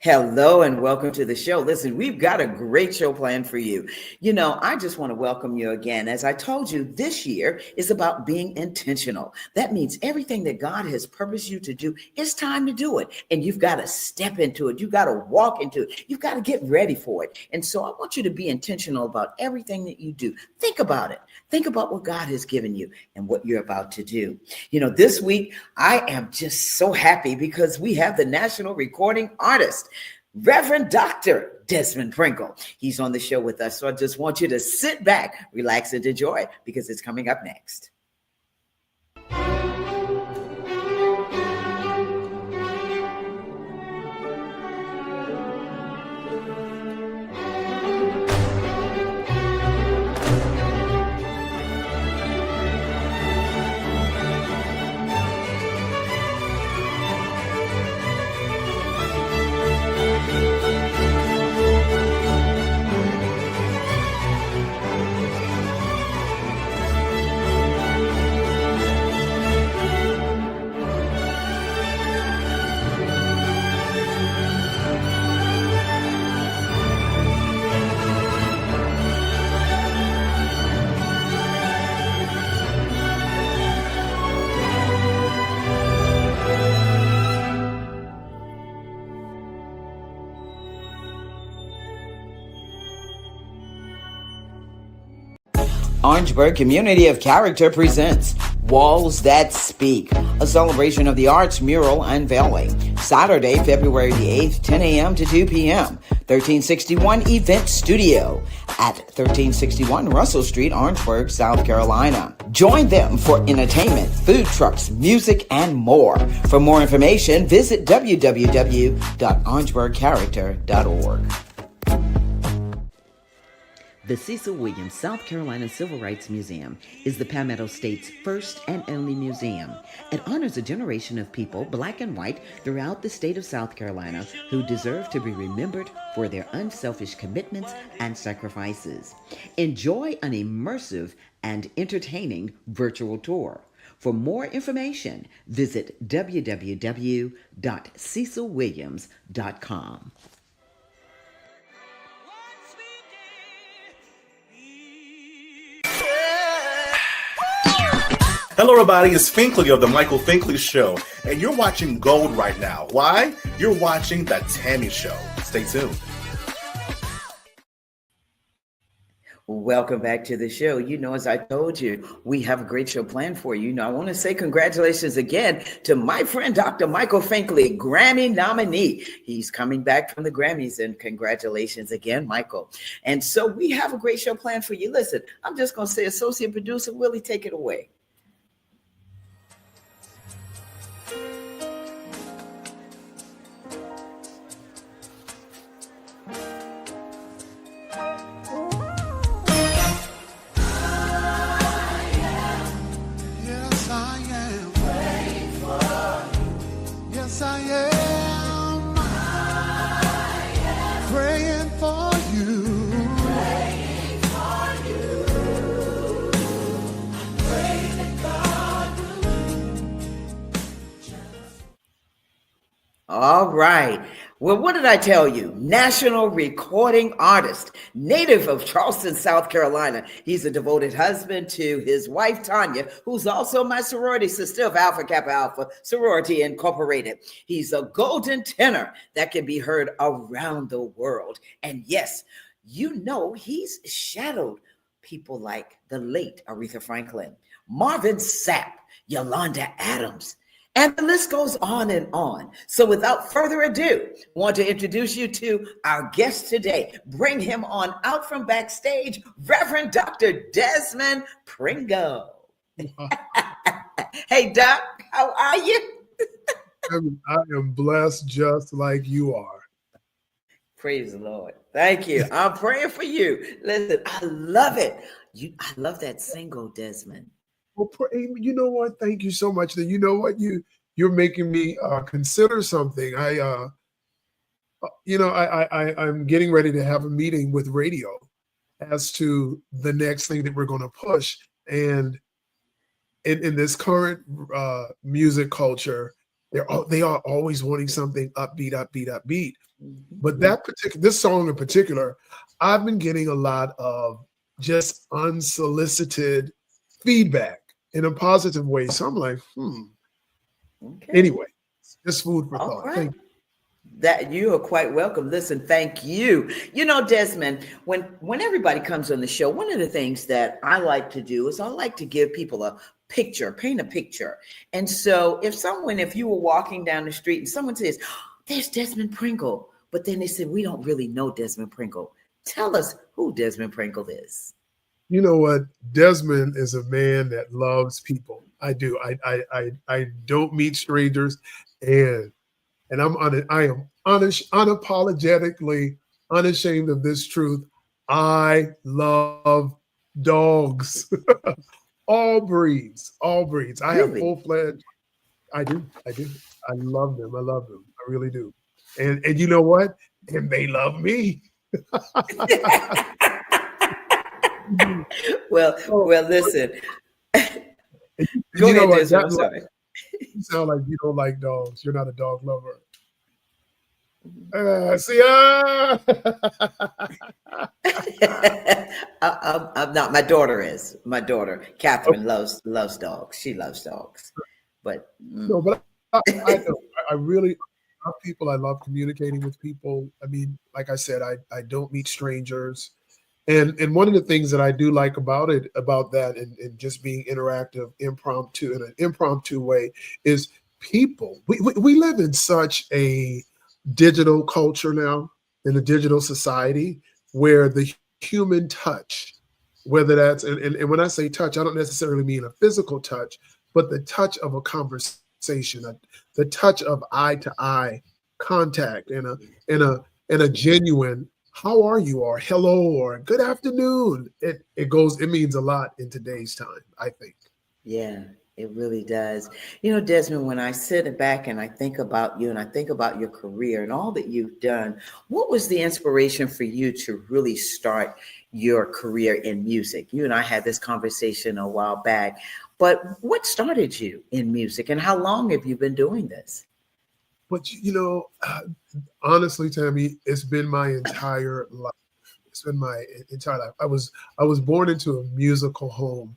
Hello and welcome to the show. Listen, we've got a great show planned for you. I just want to welcome you again. As I told you, this year is about being intentional. That means everything that God has purposed you to do, it's time to do it. And you've got to step into it. You've got to walk into it. You've got to get ready for it. And so I want you to be intentional about everything that you do. Think about it. Think about what God has given you and what you're about to do. This week, I am just so happy because we have the national recording artist, Reverend Dr. Desmond Pringle. He's on the show with us. So I just want you to sit back, relax, and enjoy because it's coming up next. Orangeburg Community of Character presents Walls That Speak, a celebration of the arts mural unveiling. Saturday, February the 8th, 10 a.m. to 2 p.m. 1361 Event Studio at 1361 Russell Street, Orangeburg, South Carolina. Join them for entertainment, food trucks, music, and more. For more information, visit www.orangeburgcharacter.org. The Cecil Williams South Carolina Civil Rights Museum is the Palmetto State's first and only museum. It honors a generation of people, black and white, throughout the state of South Carolina who deserve to be remembered for their unselfish commitments and sacrifices. Enjoy an immersive and entertaining virtual tour. For more information, visit www.cecilwilliams.com. Hello, everybody. It's Finkley of The Michael Finkley Show, and you're watching Gold right now. Why? You're watching The Tammy Show. Stay tuned. Welcome back to the show. As I told you, we have a great show planned for you. I want to say congratulations again to my friend, Dr. Michael Finkley, Grammy nominee. He's coming back from the Grammys, and congratulations again, Michael. And so we have a great show planned for you. Listen, I'm just going to say, Associate Producer Willie, take it away. All right. Well, what did I tell you? National recording artist, native of Charleston, South Carolina. He's a devoted husband to his wife, Tanya, who's also my sorority sister of Alpha Kappa Alpha Sorority Incorporated. He's a golden tenor that can be heard around the world. And yes, he's shadowed people like the late Aretha Franklin, Marvin Sapp, Yolanda Adams, and the list goes on and on. So without further ado, I want to introduce you to our guest today. Bring him on out from backstage, Reverend Dr. Desmond Pringle. Hey, Doc, how are you? I am blessed just like you are. Praise the Lord. Thank you. I'm praying for you. Listen, I love it. I love that single, Desmond. Well, you know what? Thank you so much. You know what? You're making me consider something. I'm getting ready to have a meeting with radio as to the next thing that we're going to push. And in this current music culture they are always wanting something upbeat, upbeat, upbeat. Mhm. But this song in particular, I've been getting a lot of just unsolicited feedback in a positive way. So I'm like, Okay. Anyway, just food for All thought. right. Thank you. That you are quite welcome. Listen, thank you. You know, Desmond, when everybody comes on the show, one of the things that I like to do is I like to give people a picture, paint a picture. And so if you were walking down the street and someone says, "Oh, there's Desmond Pringle," but then they said, "We don't really know Desmond Pringle." Tell us who Desmond Pringle is. You know what? Desmond is a man that loves people. I do. I don't meet strangers, and I am unapologetically unashamed of this truth. I love dogs, all breeds, all breeds. I have Really? full-fledged. I do. I do. I love them. I love them. I really do. And you know what? And they love me. Well, So, well, listen. and Go you know ahead, what? Desmond. I'm sorry. You sound like you don't like dogs. You're not a dog lover. See, I'm not. My daughter is. My daughter, Catherine, loves dogs. She loves dogs. But no, but I know. I really love people. I love communicating with people. I mean, like I said, I don't meet strangers. And one of the things that I do like about that and just being interactive, impromptu, in an impromptu way is people. We live in such a digital culture now, in a digital society, where the human touch, whether that's, and when I say touch, I don't necessarily mean a physical touch, but the touch of a conversation, the touch of eye to eye contact in a genuine how are you or hello or good afternoon. It means a lot in today's time, I think. yeah, it really does. You know, Desmond, when I sit back and I think about you and I think about your career and all that you've done, what was the inspiration for you to really start your career in music? You and I had this conversation a while back, but what started you in music and how long have you been doing this? But honestly, Tammy, it's been my entire life. It's been my entire life. I was born into a musical home,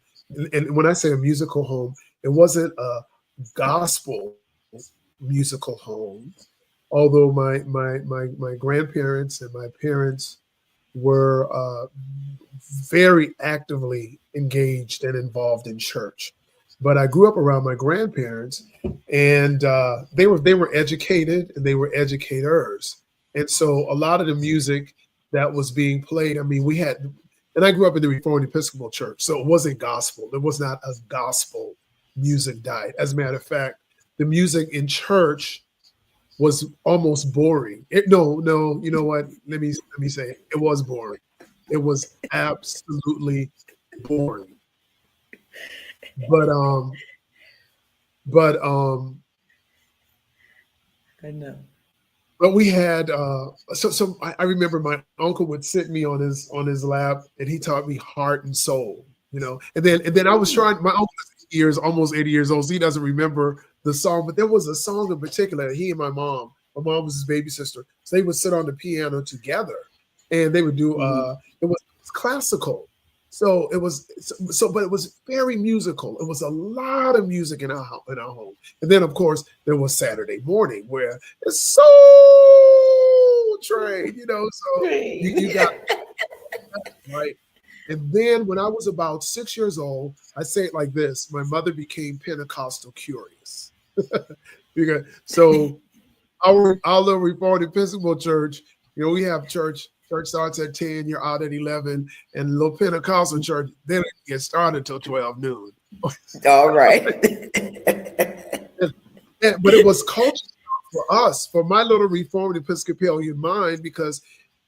and when I say a musical home, it wasn't a gospel musical home. Although my grandparents and my parents were very actively engaged and involved in church, but I grew up around my grandparents, and they were educated and they were educators, and so a lot of the music that was being played. I mean, and I grew up in the Reformed Episcopal Church, so it wasn't gospel. There was not a gospel music diet. As a matter of fact, the music in church was almost boring. No, you know what? Let me say it was boring. It was absolutely boring. But but I know. but we had so I remember my uncle would sit me on his lap and he taught me heart and soul, and then I was trying. My uncle is almost 80 years old, so he doesn't remember the song, but there was a song in particular that he and my mom was his baby sister, so they would sit on the piano together and they would do it was classical. So it was but it was very musical. It was a lot of music in our home. And then of course there was Saturday morning where it's Soul Train, so you got right. And then when I was about 6 years old, I say it like this: my mother became Pentecostal curious. So our little Reformed Episcopal Church, we have church starts at 10, you're out at 11, and little Pentecostal church, they don't get started until 12 noon. All right. But it was culture for us, for my little Reformed Episcopalian mind, because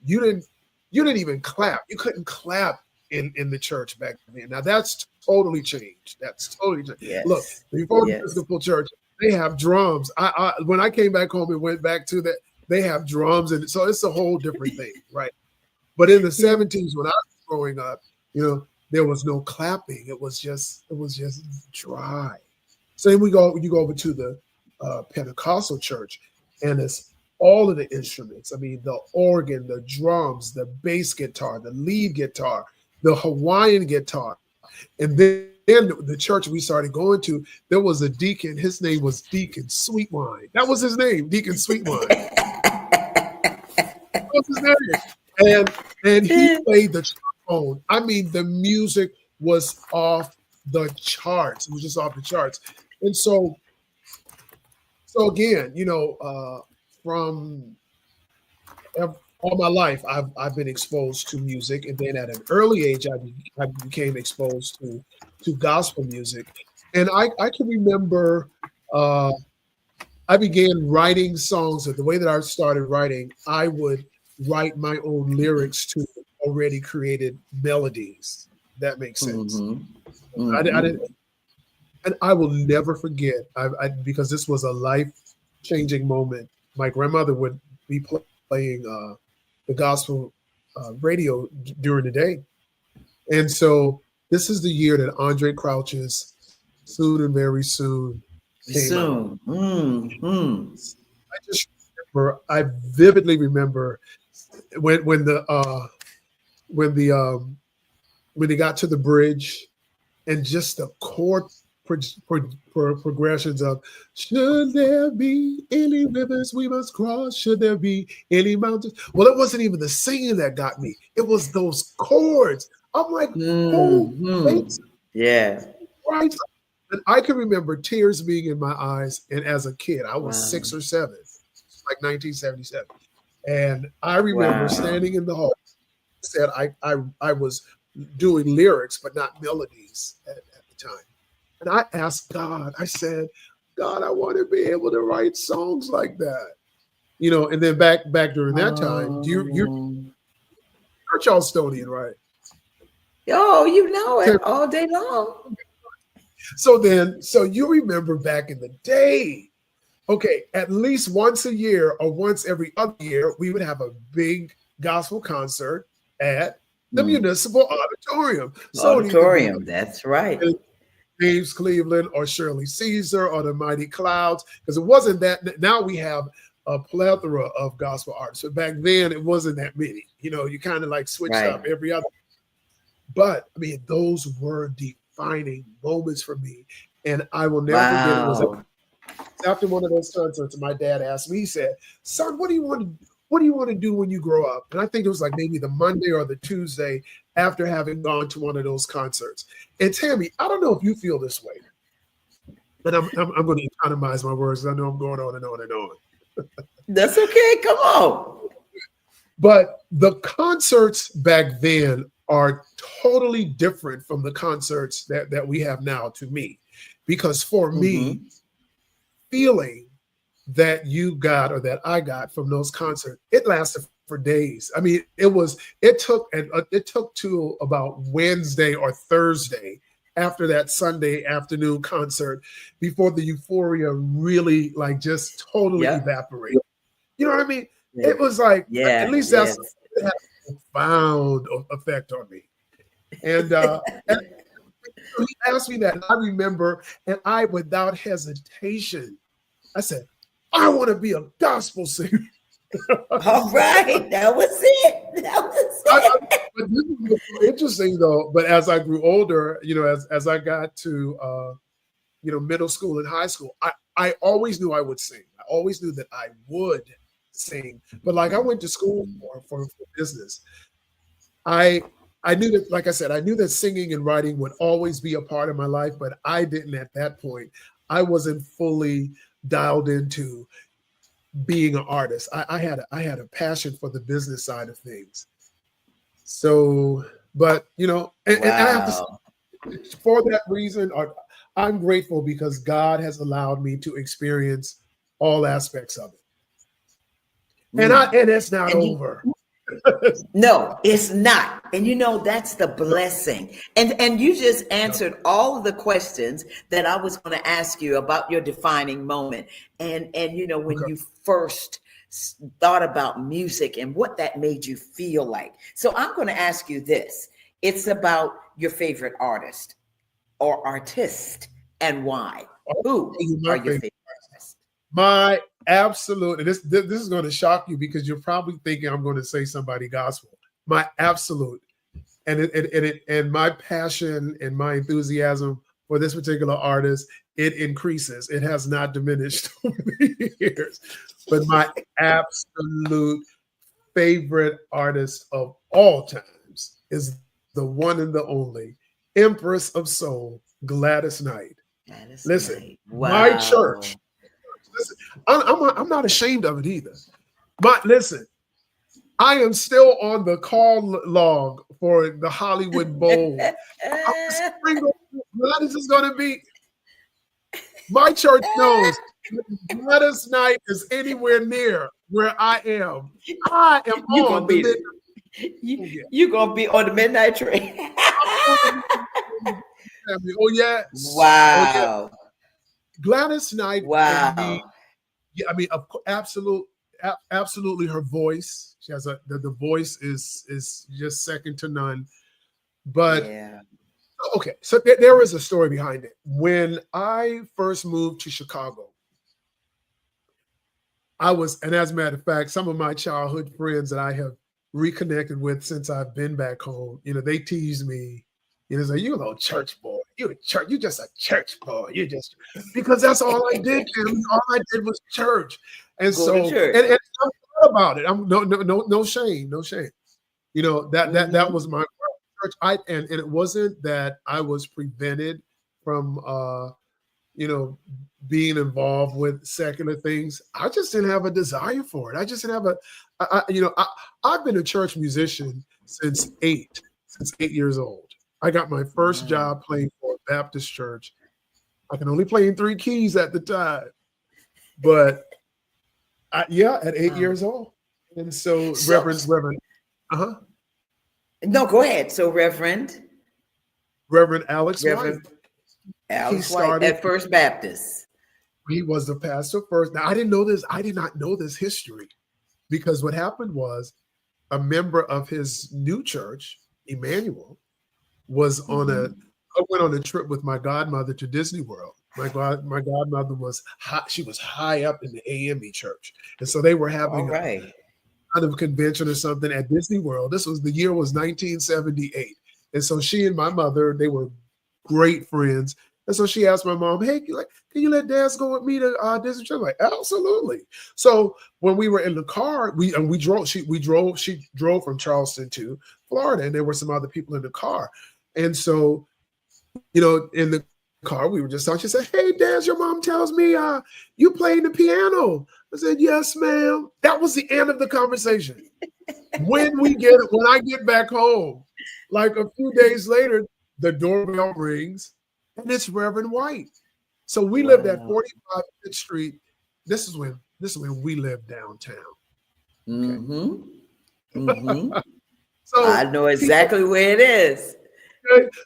you didn't even clap. You couldn't clap in the church back then. Now that's totally changed. That's totally changed. Yes. Look, the Reformed Episcopal Church, they have drums. I when I came back home and went back to that, they have drums, and so it's a whole different thing, right? But in the 70s, when I was growing up, there was no clapping. It was just dry. So then you go over to the Pentecostal church, and it's all of the instruments. I mean, the organ, the drums, the bass guitar, the lead guitar, the Hawaiian guitar. And then the church we started going to, there was a deacon. His name was Deacon Sweetwine. That was his name, Deacon Sweetwine. That was his name. And he played the trombone. I mean, the music was off the charts. It was just off the charts. And so again, from all my life, I've been exposed to music, and then at an early age, I became exposed to gospel music, and I can remember I began writing songs. And the way that I started writing, I would write my own lyrics to already created melodies. That makes sense. Mm-hmm. Mm-hmm. I didn't, and I will never forget. Because this was a life-changing moment. My grandmother would be playing the gospel radio during the day. And so this is the year that Andre Crouch's Soon and Very Soon came out. Mm-hmm. I vividly remember when they got to the bridge, and just the chord progressions of, should there be any rivers we must cross? Should there be any mountains? Well, it wasn't even the singing that got me. It was those chords. I'm like, oh, yeah. Right. And I can remember tears being in my eyes. And as a kid, I was 6 or 7, like 1977. And I remember standing in the hall, said I was doing lyrics, but not melodies at the time. And I asked God, I said, God, I want to be able to write songs like that. And then back during that time, you're Charlestonian, right? Oh, you know it all day long. So you remember back in the day, okay, at least once a year or once every other year, we would have a big gospel concert at the Municipal Auditorium. That's right. James Cleveland or Shirley Caesar or the Mighty Clouds, because it wasn't that. Now we have a plethora of gospel artists, but back then it wasn't that many. You kind of like switched up every other. But I mean, those were defining moments for me, and I will never forget. It was after one of those concerts. My dad asked me, he said, "Son, what do you want to do when you grow up?" And I think it was like maybe the Monday or the Tuesday after having gone to one of those concerts. And Tammy, I don't know if you feel this way, but I'm going to economize my words. I know I'm going on and on and on. That's okay. Come on. But the concerts back then are totally different from the concerts that we have now, to me, because for me, feeling that you got or that I got from those concerts, it lasted for days. I mean, it took to about Wednesday or Thursday after that Sunday afternoon concert before the euphoria really like just totally evaporated. You know what I mean? Yeah. It was like, at least that's it had a profound effect on me. And he asked me that, and I remember, and I, without hesitation, I said, I want to be a gospel singer. All right, that was it. But this was interesting though. But as I grew older, as I got to middle school and high school, I always knew I would sing. I always knew that I would sing. But like I went to school for business. I knew that, like I said, I knew that singing and writing would always be a part of my life, but I didn't at that point. I wasn't fully dialed into being an artist. I had a passion for the business side of things. So, but and I have to say, for that reason, I'm grateful because God has allowed me to experience all aspects of it. And it's not over. No, it's not. And that's the blessing. And you just answered all of the questions that I was going to ask you about your defining moment. And when you first thought about music and what that made you feel like. So I'm going to ask you this. It's about your favorite artist or artist and why. Who are your favorite artists? My absolute, and this is going to shock you because you're probably thinking I'm going to say somebody gospel. My absolute, and my passion and my enthusiasm for this particular artist, it increases. It has not diminished over the years. But my absolute favorite artist of all times is the one and the only Empress of Soul, Gladys Knight. Listen, Knight. Wow. My church. Listen, I'm not ashamed of it either. But listen, I am still on the call log for the Hollywood Bowl. Gladys is going to be. My church knows Gladys Knight is anywhere near where I am. I am you on the midnight. You're going to be on the midnight train. Oh, yeah. Wow. Oh, yeah. Gladys Knight. Wow. Yeah, I mean, absolutely her voice. She has the voice is just second to none. But yeah. Okay, so there is a story behind it. When I first moved to Chicago, and as a matter of fact, some of my childhood friends that I have reconnected with since I've been back home, they tease me, say, you a little church boy. You just a church boy. Because that's all I did, Tim. All I did was church. And Go so, to church. And I'm proud about it. I'm no shame. That was my church. And it wasn't that I was prevented from being involved with secular things. I just didn't have a desire for it. I just didn't have I've been a church musician since 8 years old. I got my first job playing for a Baptist church. I can only play in 3 keys at the time. But at 8 years old. And so Reverend. No, go ahead. So Reverend Alex White. Alex White at First Baptist. He was the pastor first. Now, I didn't know this. I did not know this history because what happened was a member of his new church, Emmanuel, was I went on a trip with my godmother to Disney World. My godmother was high up in the AME church. And so they were having a kind of convention or something at Disney World. The year was 1978. And so she and my mother, they were great friends. And so she asked my mom, hey, can you let Dad go with me to Disney Church? I'm like, absolutely. So when we were in the car, she drove from Charleston to Florida, and there were some other people in the car. And so, in the car, we were just talking. She said, hey, Dad, your mom tells me you played the piano. I said, yes, ma'am. That was the end of the conversation. When I get back home, like a few days later, the doorbell rings, and it's Reverend White. So we lived at 45 Fifth Street. This is when we lived downtown. Mm-hmm. So I know exactly where it is.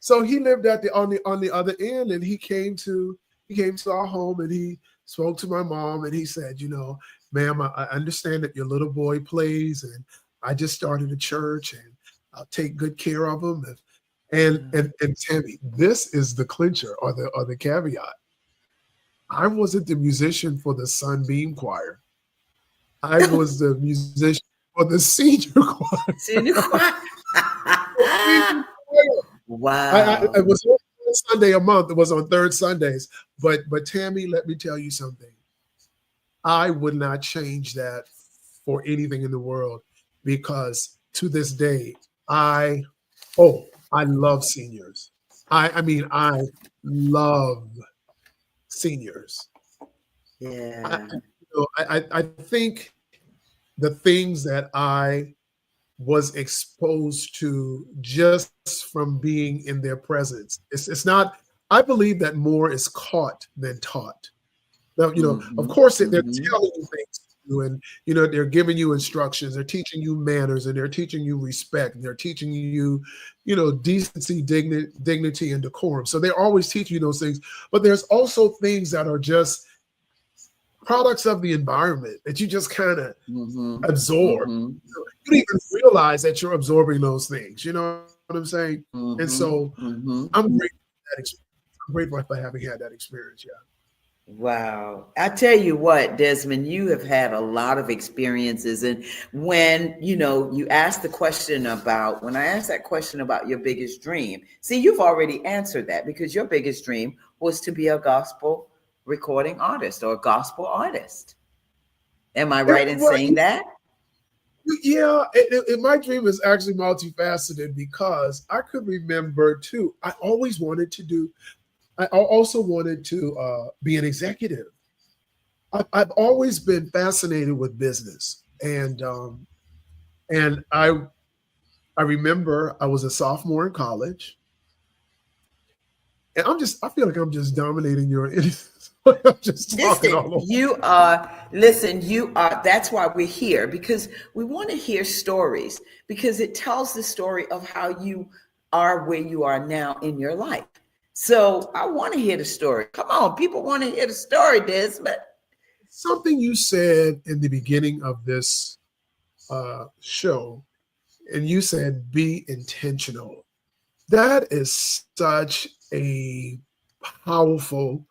So he lived on the other end, and he came to our home, and he spoke to my mom, and he said, ma'am, I understand that your little boy plays, and I just started a church, and I'll take good care of him. And Tammy, this is the clincher or the caveat. I wasn't the musician for the Sunbeam Choir. I was the musician for the senior choir. Senior choir. Wow. It was one Sunday a month. It was on third Sundays. But Tammy, let me tell you something. I would not change that for anything in the world, because to this day, I love seniors. I love seniors. Yeah. I think the things that I was exposed to just from being in their presence, it's not, I believe that more is caught than taught. Now, of course, they're telling you things to do, and they're giving you instructions, they're teaching you manners, and they're teaching you respect, and they're teaching you, decency, dignity, and decorum. So they're always teaching you those things. But there's also things that are just products of the environment that you just kind of absorb. You don't even realize that you're absorbing those things. You know what I'm saying? And so I'm grateful for that experience. I'm grateful for having had that experience. Yeah. Wow. I tell you what, Desmond, you have had a lot of experiences. And when, you asked the question about, when I asked that question about your biggest dream, see, you've already answered that because your biggest dream was to be a gospel recording artist or a gospel artist. Am I right in Well, saying that? yeah, my dream is actually multifaceted because I could remember too. I also wanted to be an executive. I've always been fascinated with business, and I remember I was a sophomore in college, and I feel like I'm just dominating your. I'm just talking Listen, all over. that's why we're here because we want to hear stories because it tells the story of how you are where you are now in your life. So I want to hear the story. Come on, people want to hear the story, Desmond. Something you said in the beginning of this show, and you said be intentional. That is such a powerful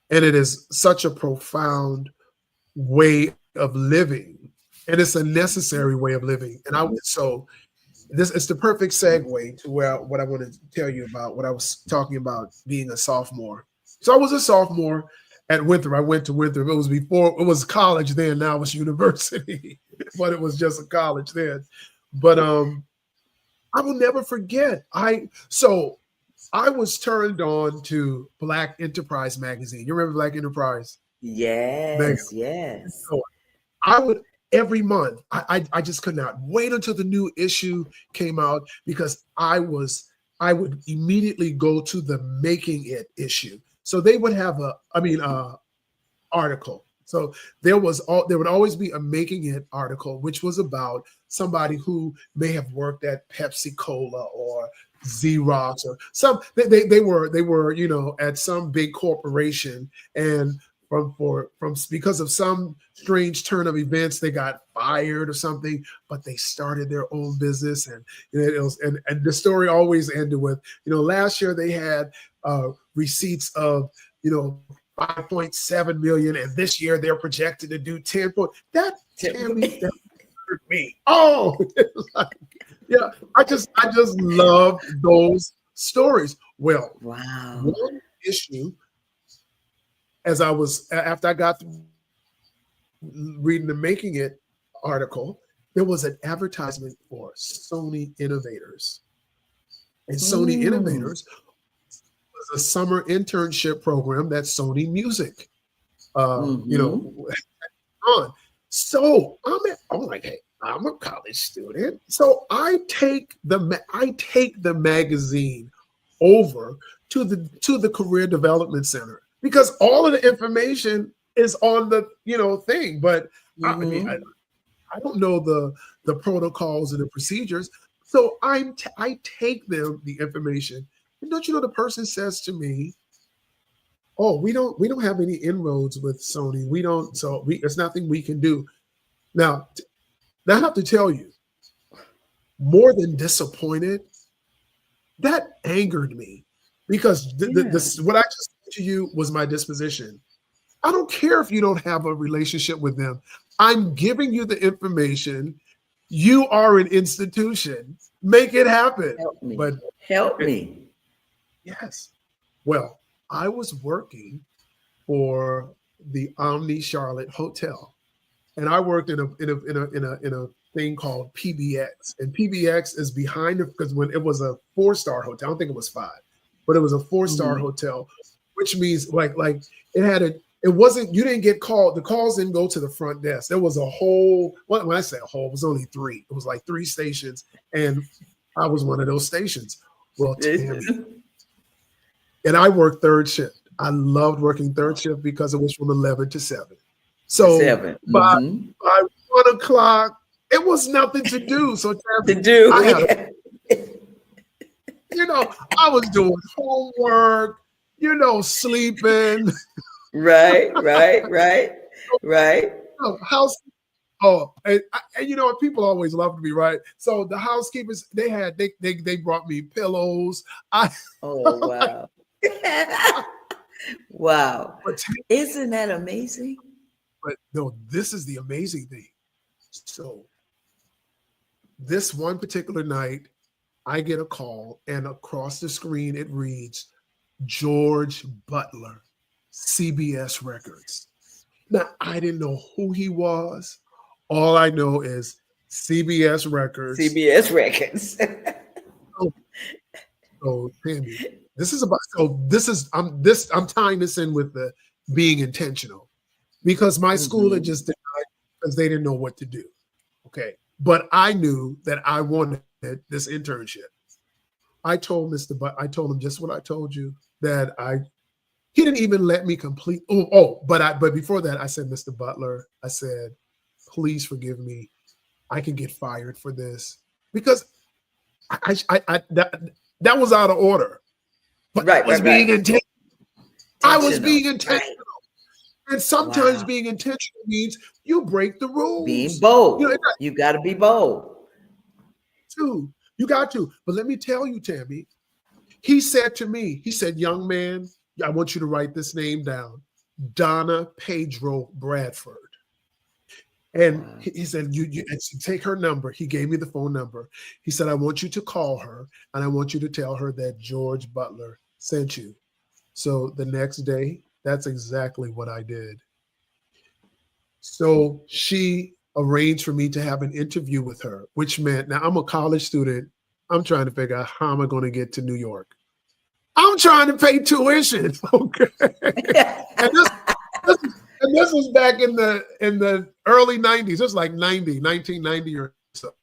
and it is such a profound way of living. And it's a necessary way of living. And this is the perfect segue to what I want to tell you about what I was talking about being a sophomore. So I was a sophomore at Winthrop. I went to Winthrop. It was college then, now it's university, but it was just a college then. But I will never forget. I was turned on to Black Enterprise magazine. You remember Black Enterprise? Yes, yes. So I would every month. I just could not wait until the new issue came out because I would immediately go to the Making It issue. So they would have article. So there would always be a Making It article, which was about somebody who may have worked at Pepsi Cola or Xerox or some. They were at some big corporation, and because of some strange turn of events, they got fired or something. But they started their own business, and and the story always ended with last year they had receipts of 5.7 million, and this year they're projected to do 10. That Tammy, that hurt me. Oh, yeah. I just love those stories. Well, Wow. one issue, after I got through reading the Making It article, there was an advertisement for Sony Innovators, and Sony Innovators was a summer internship program that Sony Music, on. So I'm like, hey, I'm a college student, so I take the magazine over to the Career Development Center because all of the information is on the thing, but I mean I don't know the protocols and the procedures, so I take them the information. And don't you know the person says to me, "Oh, we don't have any inroads with Sony. We don't. So there's nothing we can do." Now I have to tell you, more than disappointed, that angered me because what I just said to you was my disposition. I don't care if you don't have a relationship with them. I'm giving you the information. You are an institution. Make it happen. Help me. But Help me. yes. Well, I was working for the Omni Charlotte Hotel, and I worked in a thing called PBX, and PBX is behind it because when it was a 4-star hotel, I don't think it was 5, but it was a 4-star hotel, which means like it had it wasn't, you didn't get called. The calls didn't go to the front desk. There was a whole, when I say a whole, it was only 3. It was like 3 stations, and I was one of those stations. Well, Tammy, and I worked third shift. I loved working third shift because it was from 11 to 7. So by 1 o'clock, it was nothing to do. So Tammy, I was doing homework, sleeping. Right. House. And people always love to be right. So the housekeepers, they brought me pillows. Oh wow. Wow. But Isn't that amazing? no, this is the amazing thing. So this one particular night, I get a call, and across the screen it reads George Butler, CBS Records. Now, I didn't know who he was. All I know is CBS Records. CBS Records. So, so Tammy, I'm tying this in with the being intentional, because my school had Mhm. just denied because they didn't know what to do. Okay. But I knew that I wanted this internship. I told him just what I told you, that he didn't even let me complete. But before that, I said, Mr. Butler, I said, please forgive me. I can get fired for this, because that was out of order. But I Right, was right, being right. intentional. I was Intentional. being intentional. Right. And sometimes Wow. being intentional means you break the Being rules. bold. You got to be bold. Too. You got to. But let me tell you, Tammy, he said to me, he said, young man, I want you to write this name down. Donna Pedro Bradford. And Wow. he said, you take her number. He gave me the phone number. He said, I want you to call her, and I want you to tell her that George Butler sent you. So the next day, that's exactly what I did. So she arranged for me to have an interview with her, which meant, now I'm a college student. I'm trying to figure out how am I going to get to New York. I'm trying to pay tuition. Okay. And this was back in the early 90s. It was like 1990 or so.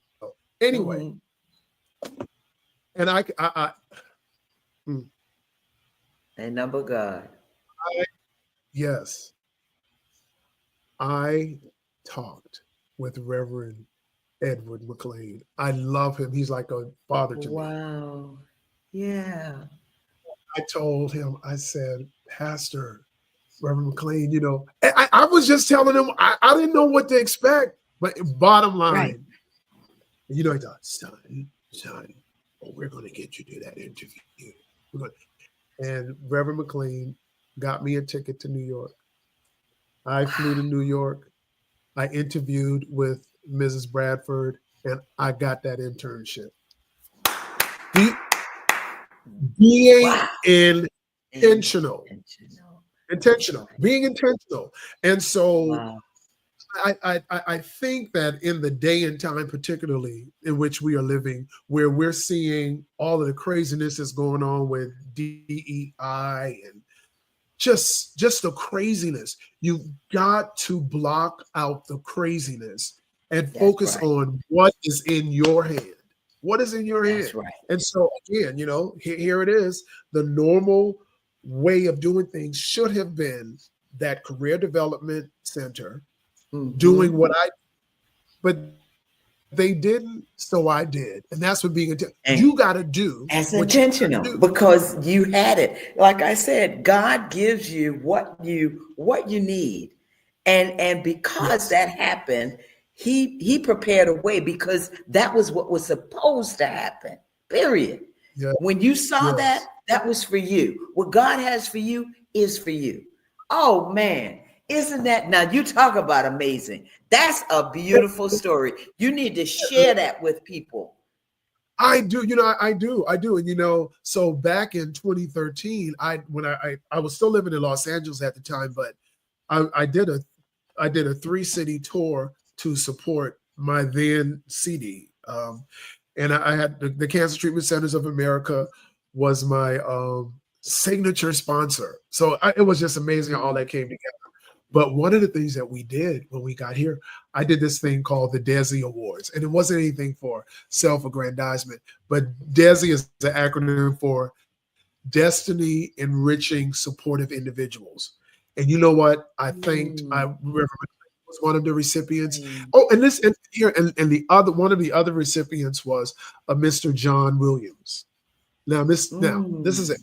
Anyway, Mhm. and And number God. yes, I talked with Reverend Edward McLean. I love him. He's like a father to me. Wow. Yeah. I told him, I said, Pastor Reverend McLean, I was just telling him I didn't know what to expect. But bottom Right. line, he thought, son, we're going to get you to that interview. And Reverend McLean got me a ticket to New York. I flew to New York. I interviewed with Mrs. Bradford, and I got that internship. Being Wow. intentional, Intentional. Right. being intentional. And so Wow. I think that in the day and time, particularly in which we are living, where we're seeing all of the craziness that's going on with DEI and just the craziness, you've got to block out the craziness and That's focus right. on what is in your hand. What is in your hand? That's right. And so again, here it is. The normal way of doing things should have been that career development center doing Mhm. what but they didn't, so I did. And that's what being intentional. And You got to do that's what you got to intentional do. because you had it. Like I said, God gives you what you need. And because Yes. that happened, he prepared a way because that was what was supposed to happen. Period. Yeah. When you saw that, Yes. that was for you. What God has for you is for you. Oh man, isn't that now you talk about amazing? That's a beautiful story. You need to share that with people. I do, I do. And so back in 2013, I was still living in Los Angeles at the time, but I did a 3-city tour to support my then CD. And I had the Cancer Treatment Centers of America was my signature sponsor. So it was just amazing how all that came together. But one of the things that we did when we got here, I did this thing called the DESI Awards. And it wasn't anything for self-aggrandizement, but DESI is the acronym for Destiny Enriching Supportive Individuals. And you know what? I thanked, I remember was one of the recipients. Oh, and the other one of the other recipients was a Mr. John Williams. Now this is a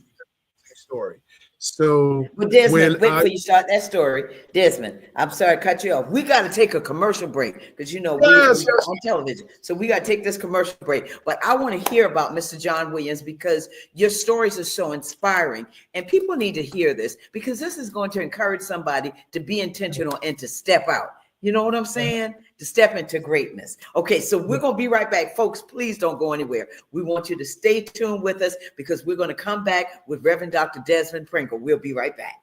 story. So Well, Desmond, when wait I before you start that story. Desmond, I'm sorry to cut you off. We got to take a commercial break because, yes, we yes, on television. So we got to take this commercial break. But I want to hear about Mr. John Williams because your stories are so inspiring. And people need to hear this because this is going to encourage somebody to be intentional and to step out. You know what I'm saying? To step into greatness. Okay, so we're going to be right back. Folks, please don't go anywhere. We want you to stay tuned with us because we're going to come back with Reverend Dr. Desmond Pringle. We'll be right back.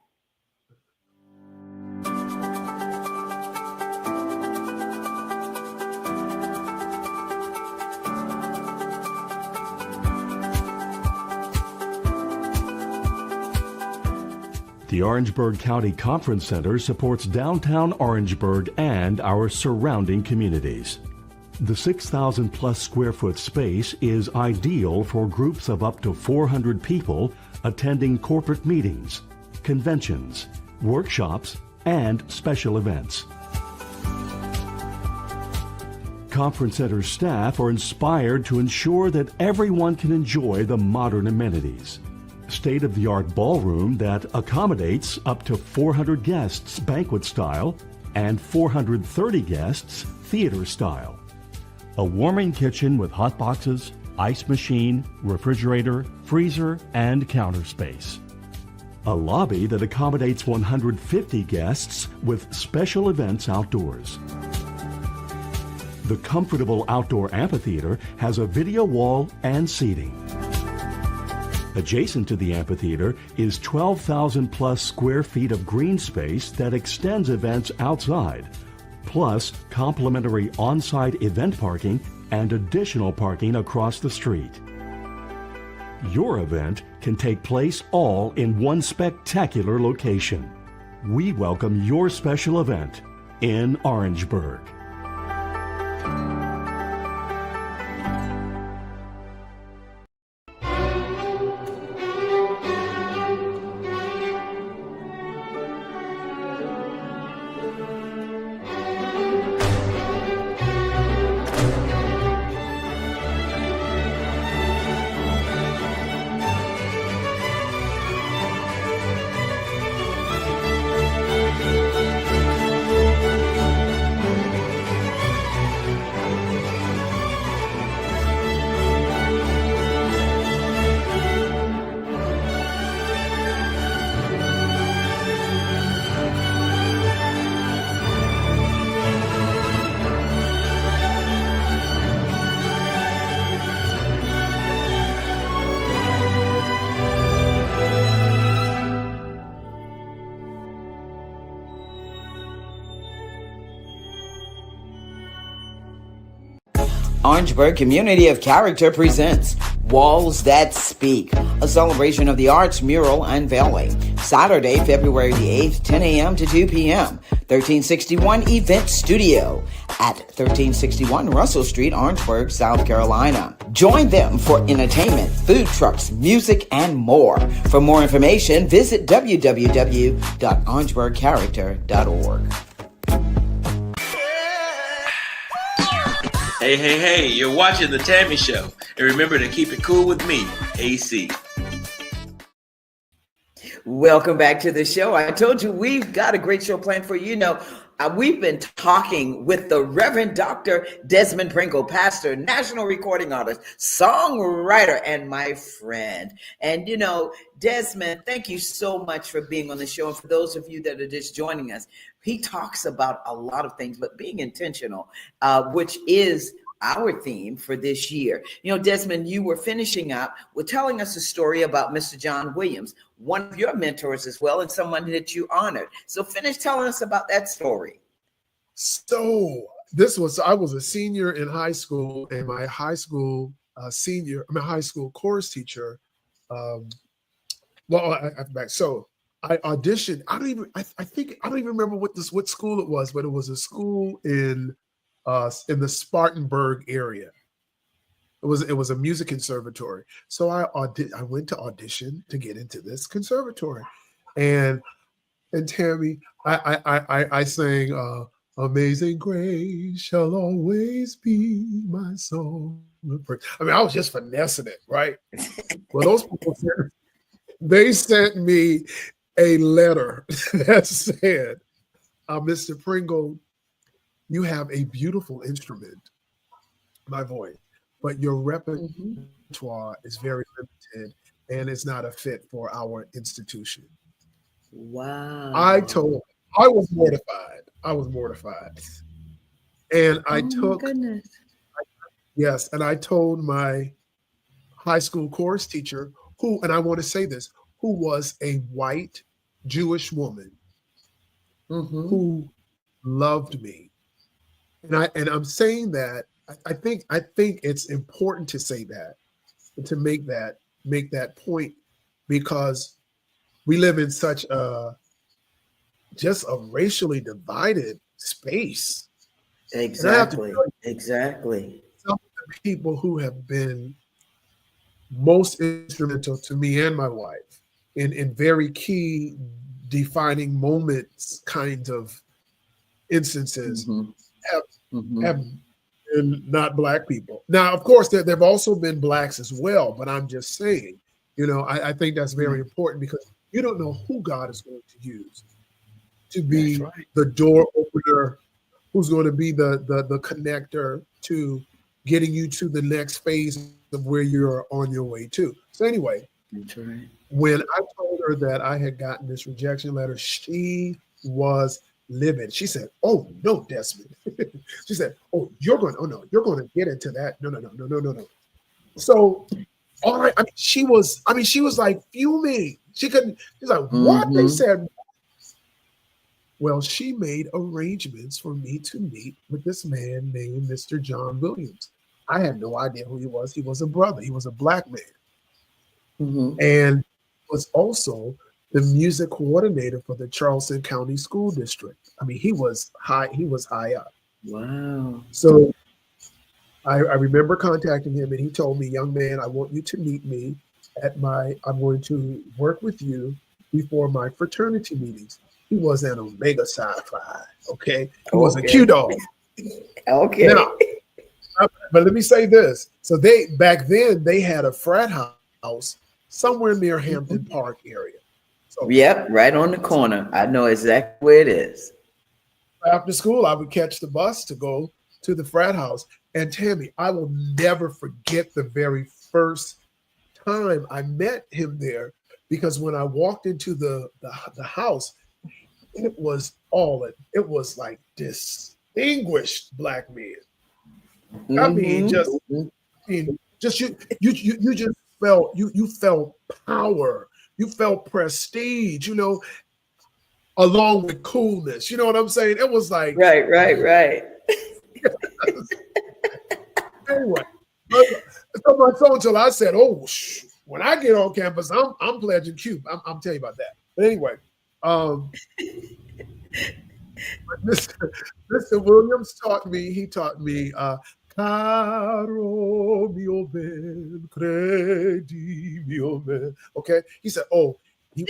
The Orangeburg County Conference Center supports downtown Orangeburg and our surrounding communities. The 6,000 plus square foot space is ideal for groups of up to 400 people attending corporate meetings, conventions, workshops, and special events. Conference Center staff are inspired to ensure that everyone can enjoy the modern amenities. State-of-the-art ballroom that accommodates up to 400 guests banquet style and 430 guests theater style. A warming kitchen with hot boxes, ice machine, refrigerator, freezer, and counter space. A lobby that accommodates 150 guests with special events outdoors. The comfortable outdoor amphitheater has a video wall and seating. Adjacent to the amphitheater is 12,000 plus square feet of green space that extends events outside, plus complimentary on-site event parking and additional parking across the street. Your event can take place all in one spectacular location. We welcome your special event in Orangeburg. Orangeburg Community of Character presents Walls That Speak, a celebration of the arts mural unveiling. Saturday, February the 8th, 10 a.m. to 2 p.m. 1361 Event Studio at 1361 Russell Street, Orangeburg, South Carolina. Join them for entertainment, food trucks, music, and more. For more information, visit www.orangeburgcharacter.org. Hey, you're watching The Tammy Show. And remember to keep it cool with me, AC. Welcome back to the show. I told you we've got a great show planned for you. We've been talking with the Reverend Dr. Desmond Pringle, pastor, national recording artist, songwriter, and my friend. And, Desmond, thank you so much for being on the show. And for those of you that are just joining us, he talks about a lot of things, but being intentional, which is our theme for this year. Desmond, you were finishing up with telling us a story about Mr. John Williams, one of your mentors as well, and someone that you honored. So finish telling us about that story. So I was a senior in high school, and my high school chorus teacher, I auditioned. I don't even remember what school it was, but it was a school in the Spartanburg area. It was a music conservatory. So I went to audition to get into this conservatory, and Tammy, I sang "Amazing Grace shall always be my song of praise." I mean, I was just finessing it, right? Well, those people said, They sent me a letter that said, Mr. Pringle, you have a beautiful instrument, my voice, but your repertoire is very limited and it's not a fit for our institution. Wow. I was mortified. I was mortified. And I took, goodness. yes, and I told my high school chorus teacher, who, and I want to say this, who was a white Jewish woman who loved me. And I'm saying that I think it's important to say that, to make that point, because we live in such just a racially divided space. Exactly. Exactly. Some of the people who have been most instrumental to me and my wife in very key defining moments kind of instances have been not Black people. Now, of course, there have also been Blacks as well, but I'm just saying, I think that's very important, because you don't know who God is going to use to be the door opener, who's going to be the connector to getting you to the next phase of where you're on your way to. So anyway, when I told her that I had gotten this rejection letter, she was livid. She said, "Oh no, Desmond." She said, "Oh, you're going to get into that. No. So all right, she was like fuming. She's like, what? They said, well, she made arrangements for me to meet with this man named Mr. John Williams. I had no idea who he was. He was a brother. He was a Black man. And was also the music coordinator for the Charleston County School District. I mean, he was high up. Wow. So I remember contacting him, and he told me, young man, I want you to meet me I'm going to work with you before my fraternity meetings. He was an Omega Psi Phi, okay? He was a Q dog. Okay. Now, but let me say this. So back then they had a frat house somewhere near Hampton Park area. So yep, right on the corner. I know exactly where it is. After school, I would catch the bus to go to the frat house. And Tammy, I will never forget the very first time I met him there, because when I walked into the house, it was like distinguished Black men. I mean, you just felt you felt power, you felt prestige, along with coolness. You know what I'm saying? It was like right. Anyway, so until I said, "Oh, when I get on campus, I'm pledging Q." I'm telling you about that. But anyway, Mr. Williams taught me. Caro mio ben, credi mio ben. Okay, he said, "Oh, he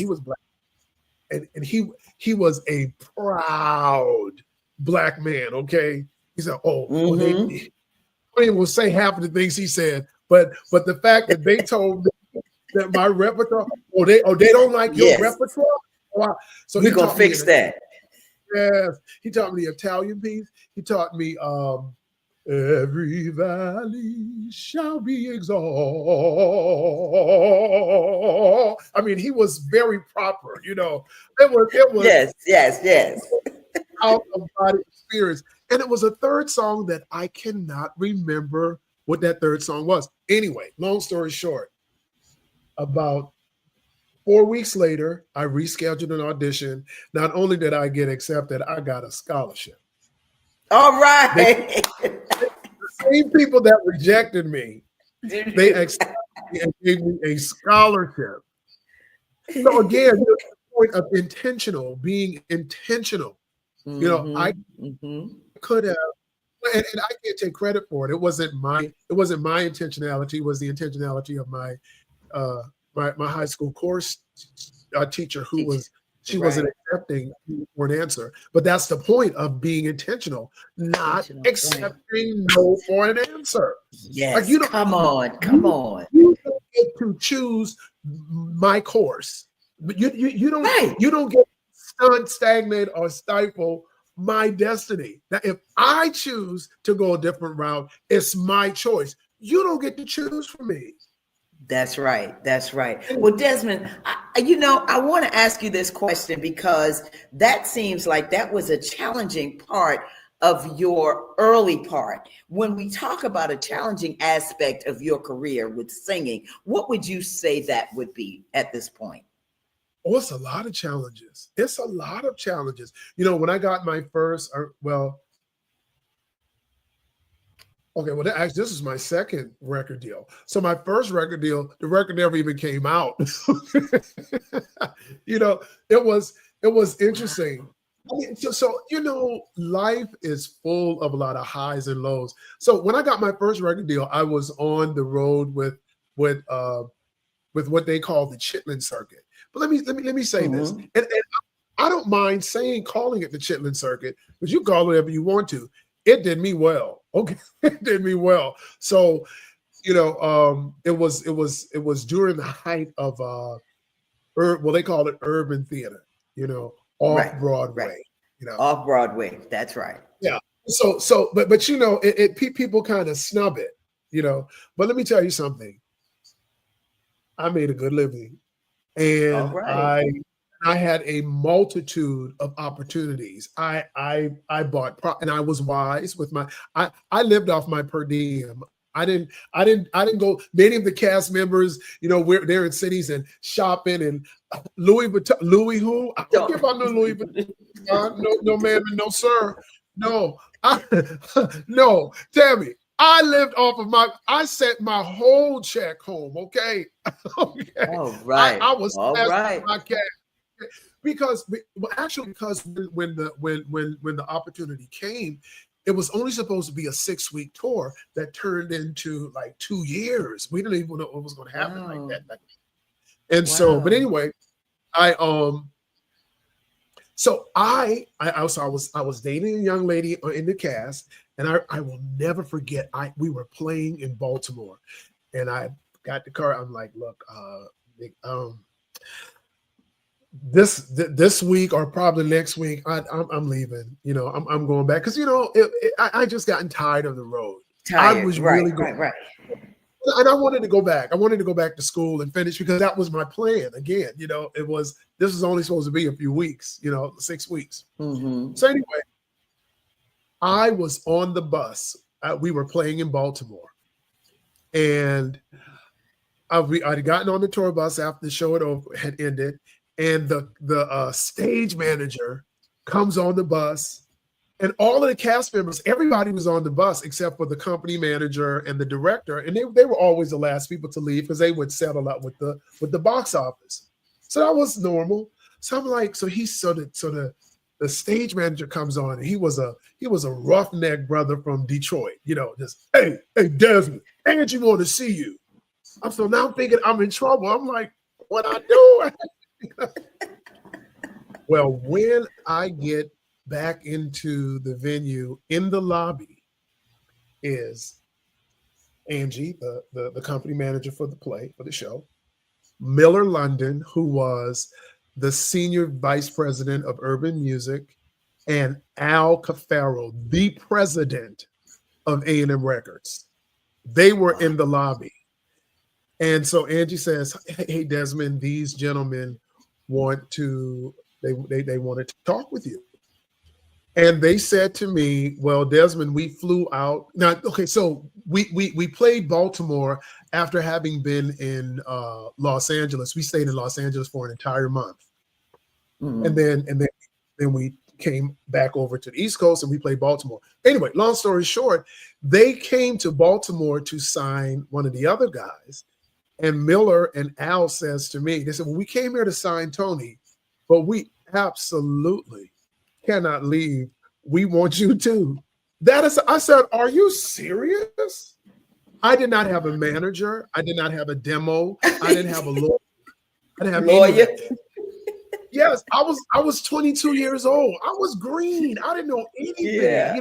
was Black, and he was a proud Black man." Okay, he said, "Oh, they will say half of the things he said, but the fact that they told me that my repertoire, they don't like your repertoire." So we're gonna fix that. Yes, he taught me the Italian piece. He taught me every valley shall be exalted. I mean, he was very proper. It was yes. Out of body experience. And it was a third song that I cannot remember what that third song was. Anyway, long story short, about 4 weeks later, I rescheduled an audition. Not only did I get accepted, I got a scholarship. All right. The same people that rejected me, they accepted me and gave me a scholarship. So again, the point of being intentional. I could have, and I can't take credit for it. It wasn't my intentionality. It was the intentionality of my my high school course teacher, who wasn't accepting for an answer. But that's the point of being intentional, not accepting no for an answer. Yes. Like, come on. You don't get to choose my course. But you don't Right. you don't get stunned, stagnate, or stifle my destiny. Now, if I choose to go a different route, it's my choice. You don't get to choose for me. That's right. That's right. Well, Desmond, I want to ask you this question because that seems like that was a challenging part of your early part. When we talk about a challenging aspect of your career with singing, what would you say that would be at this point? Oh, it's a lot of challenges. It's a lot of challenges. You know, when I got my first, actually, this is my second record deal. So my first record deal, the record never even came out. You know, it was interesting. I mean, so life is full of a lot of highs and lows. So when I got my first record deal, I was on the road with what they call the Chitlin circuit. But let me say this, and I don't mind calling it the Chitlin circuit, because you call it whatever you want to. It did me well. Okay, it did me well. So, it was during the height of they call it urban theater. Off Right, Broadway. right. Off Broadway. That's right. Yeah. But people kind of snub it. But let me tell you something. I made a good living, and I had a multitude of opportunities. I bought and I was wise with I lived off my per diem. I didn't go. Many of the cast members, they're in cities and shopping and Louis Vuitton. Louis who? I don't care about no Louis Vuitton. No ma'am and no sir. No, no, Tammy. I lived off of I sent my whole check home. Okay. Okay. All right. I was all right. My cash. Because when the opportunity came, it was only supposed to be a 6-week tour that turned into like 2 years. We didn't even know what was going to happen like that. And so, but anyway, I was dating a young lady in the cast, and I will never forget. We were playing in Baltimore, and I got the car. I'm like, look, this week or probably next week, I'm leaving. I'm going back because I just gotten tired of the road. Tired. I was right, really right, right. And I wanted to go back. I wanted to go back to school and finish because that was my plan. Again, this was only supposed to be a few weeks. 6 weeks. Mm-hmm. So anyway, I was on the bus. We were playing in Baltimore, and I'd gotten on the tour bus after the show had ended. And the stage manager comes on the bus, and all of the cast members, everybody was on the bus except for the company manager and the director, and they were always the last people to leave because they would settle up with the box office. So that was normal. So I'm like, the stage manager comes on, and he was a roughneck brother from Detroit. Just hey Desmond, Angie want to see you. So now I'm thinking I'm in trouble. I'm like, what I do? Well, when I get back into the venue, in the lobby is Angie, the company manager for the show, Miller London, who was the senior vice president of urban music, and Al Cafaro, the president of A&M Records. They were in the lobby. And so Angie says, hey, Desmond, these gentlemen want to talk with you. And they said to me, well, Desmond, we flew out. Now, okay, so we played Baltimore after having been in Los Angeles. We stayed in Los Angeles for an entire month. Mm-hmm. And then we came back over to the East Coast and we played Baltimore. Anyway, long story short, they came to Baltimore to sign one of the other guys. And Miller and Al says to me, they said, well, we came here to sign Tony, but we absolutely cannot leave. We want you to. I said, are you serious? I did not have a manager. I did not have a demo. I didn't have a lawyer. I didn't have lawyer. Yes, I was 22 years old. I was green. I didn't know anything. Yeah.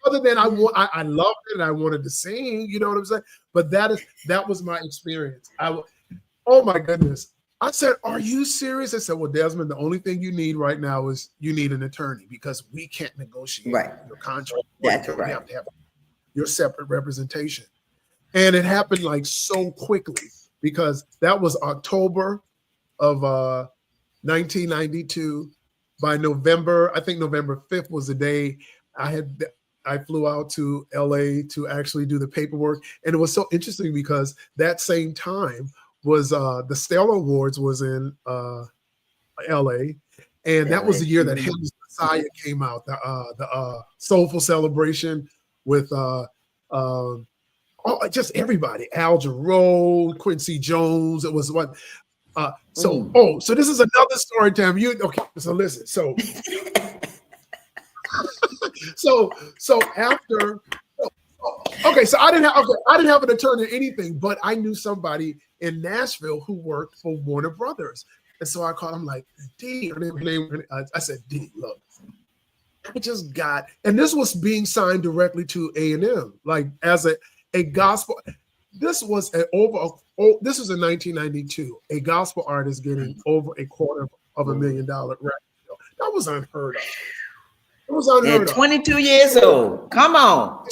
Other than I loved it and I wanted to sing, you know what I'm saying? But that was my experience. Oh my goodness. I said, are you serious? I said, well, Desmond, the only thing you need right now is you need an attorney because we can't negotiate Right. your contract. That's You right. have to have your separate representation. And it happened like so quickly because that was October of 1992. By November, I think November 5th was the day I flew out to LA to actually do the paperwork. And it was so interesting because that same time was the Stellar Awards was in LA. And that was the year that Handel's Messiah came out, the Soulful Celebration with just everybody, Al Jarreau, Quincy Jones. It was what. So this is another story, Tammy. So listen. So so after. Okay, so I didn't have an attorney or anything, but I knew somebody in Nashville who worked for Warner Brothers. And so I called him like, D, I said, D, look, I just got, and this was being signed directly to A&M, like as a gospel. This was this was in 1992, a gospel artist getting over $250,000 record deal. That was unheard of. It was unheard of. 22 years old. Come on.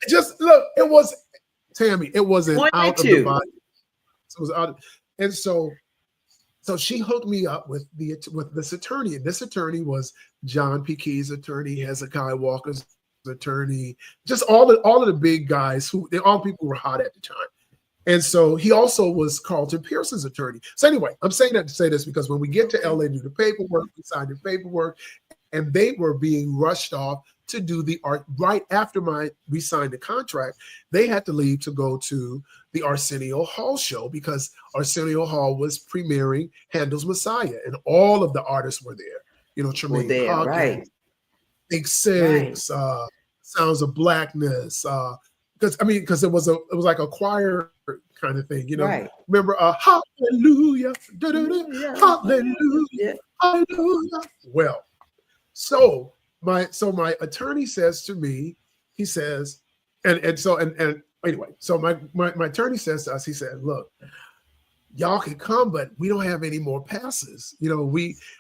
Just look, it was, Tammy, it wasn't 22. out of the body. It was out. And so she hooked me up with this attorney. And this attorney was John P. Key's attorney, Hezekiah Walker's attorney, just all of the big guys all people were hot at the time. And so he also was Carlton Pearson's attorney. So anyway, I'm saying that to say this because when we get to LA, do the paperwork, we signed the paperwork, and they were being rushed off to do the art right after we signed the contract. They had to leave to go to the Arsenio Hall show because Arsenio Hall was premiering Handel's Messiah, and all of the artists were there. You know, Tremaine Hawkins, right. Big Six, right. Sounds of Blackness. Because it was like a choir kind of thing, you know. Right. Remember, hallelujah, hallelujah, hallelujah. Well, so my attorney says to me, he says, and anyway, so my attorney says to us, he said, look, y'all can come, but we don't have any more passes. You know,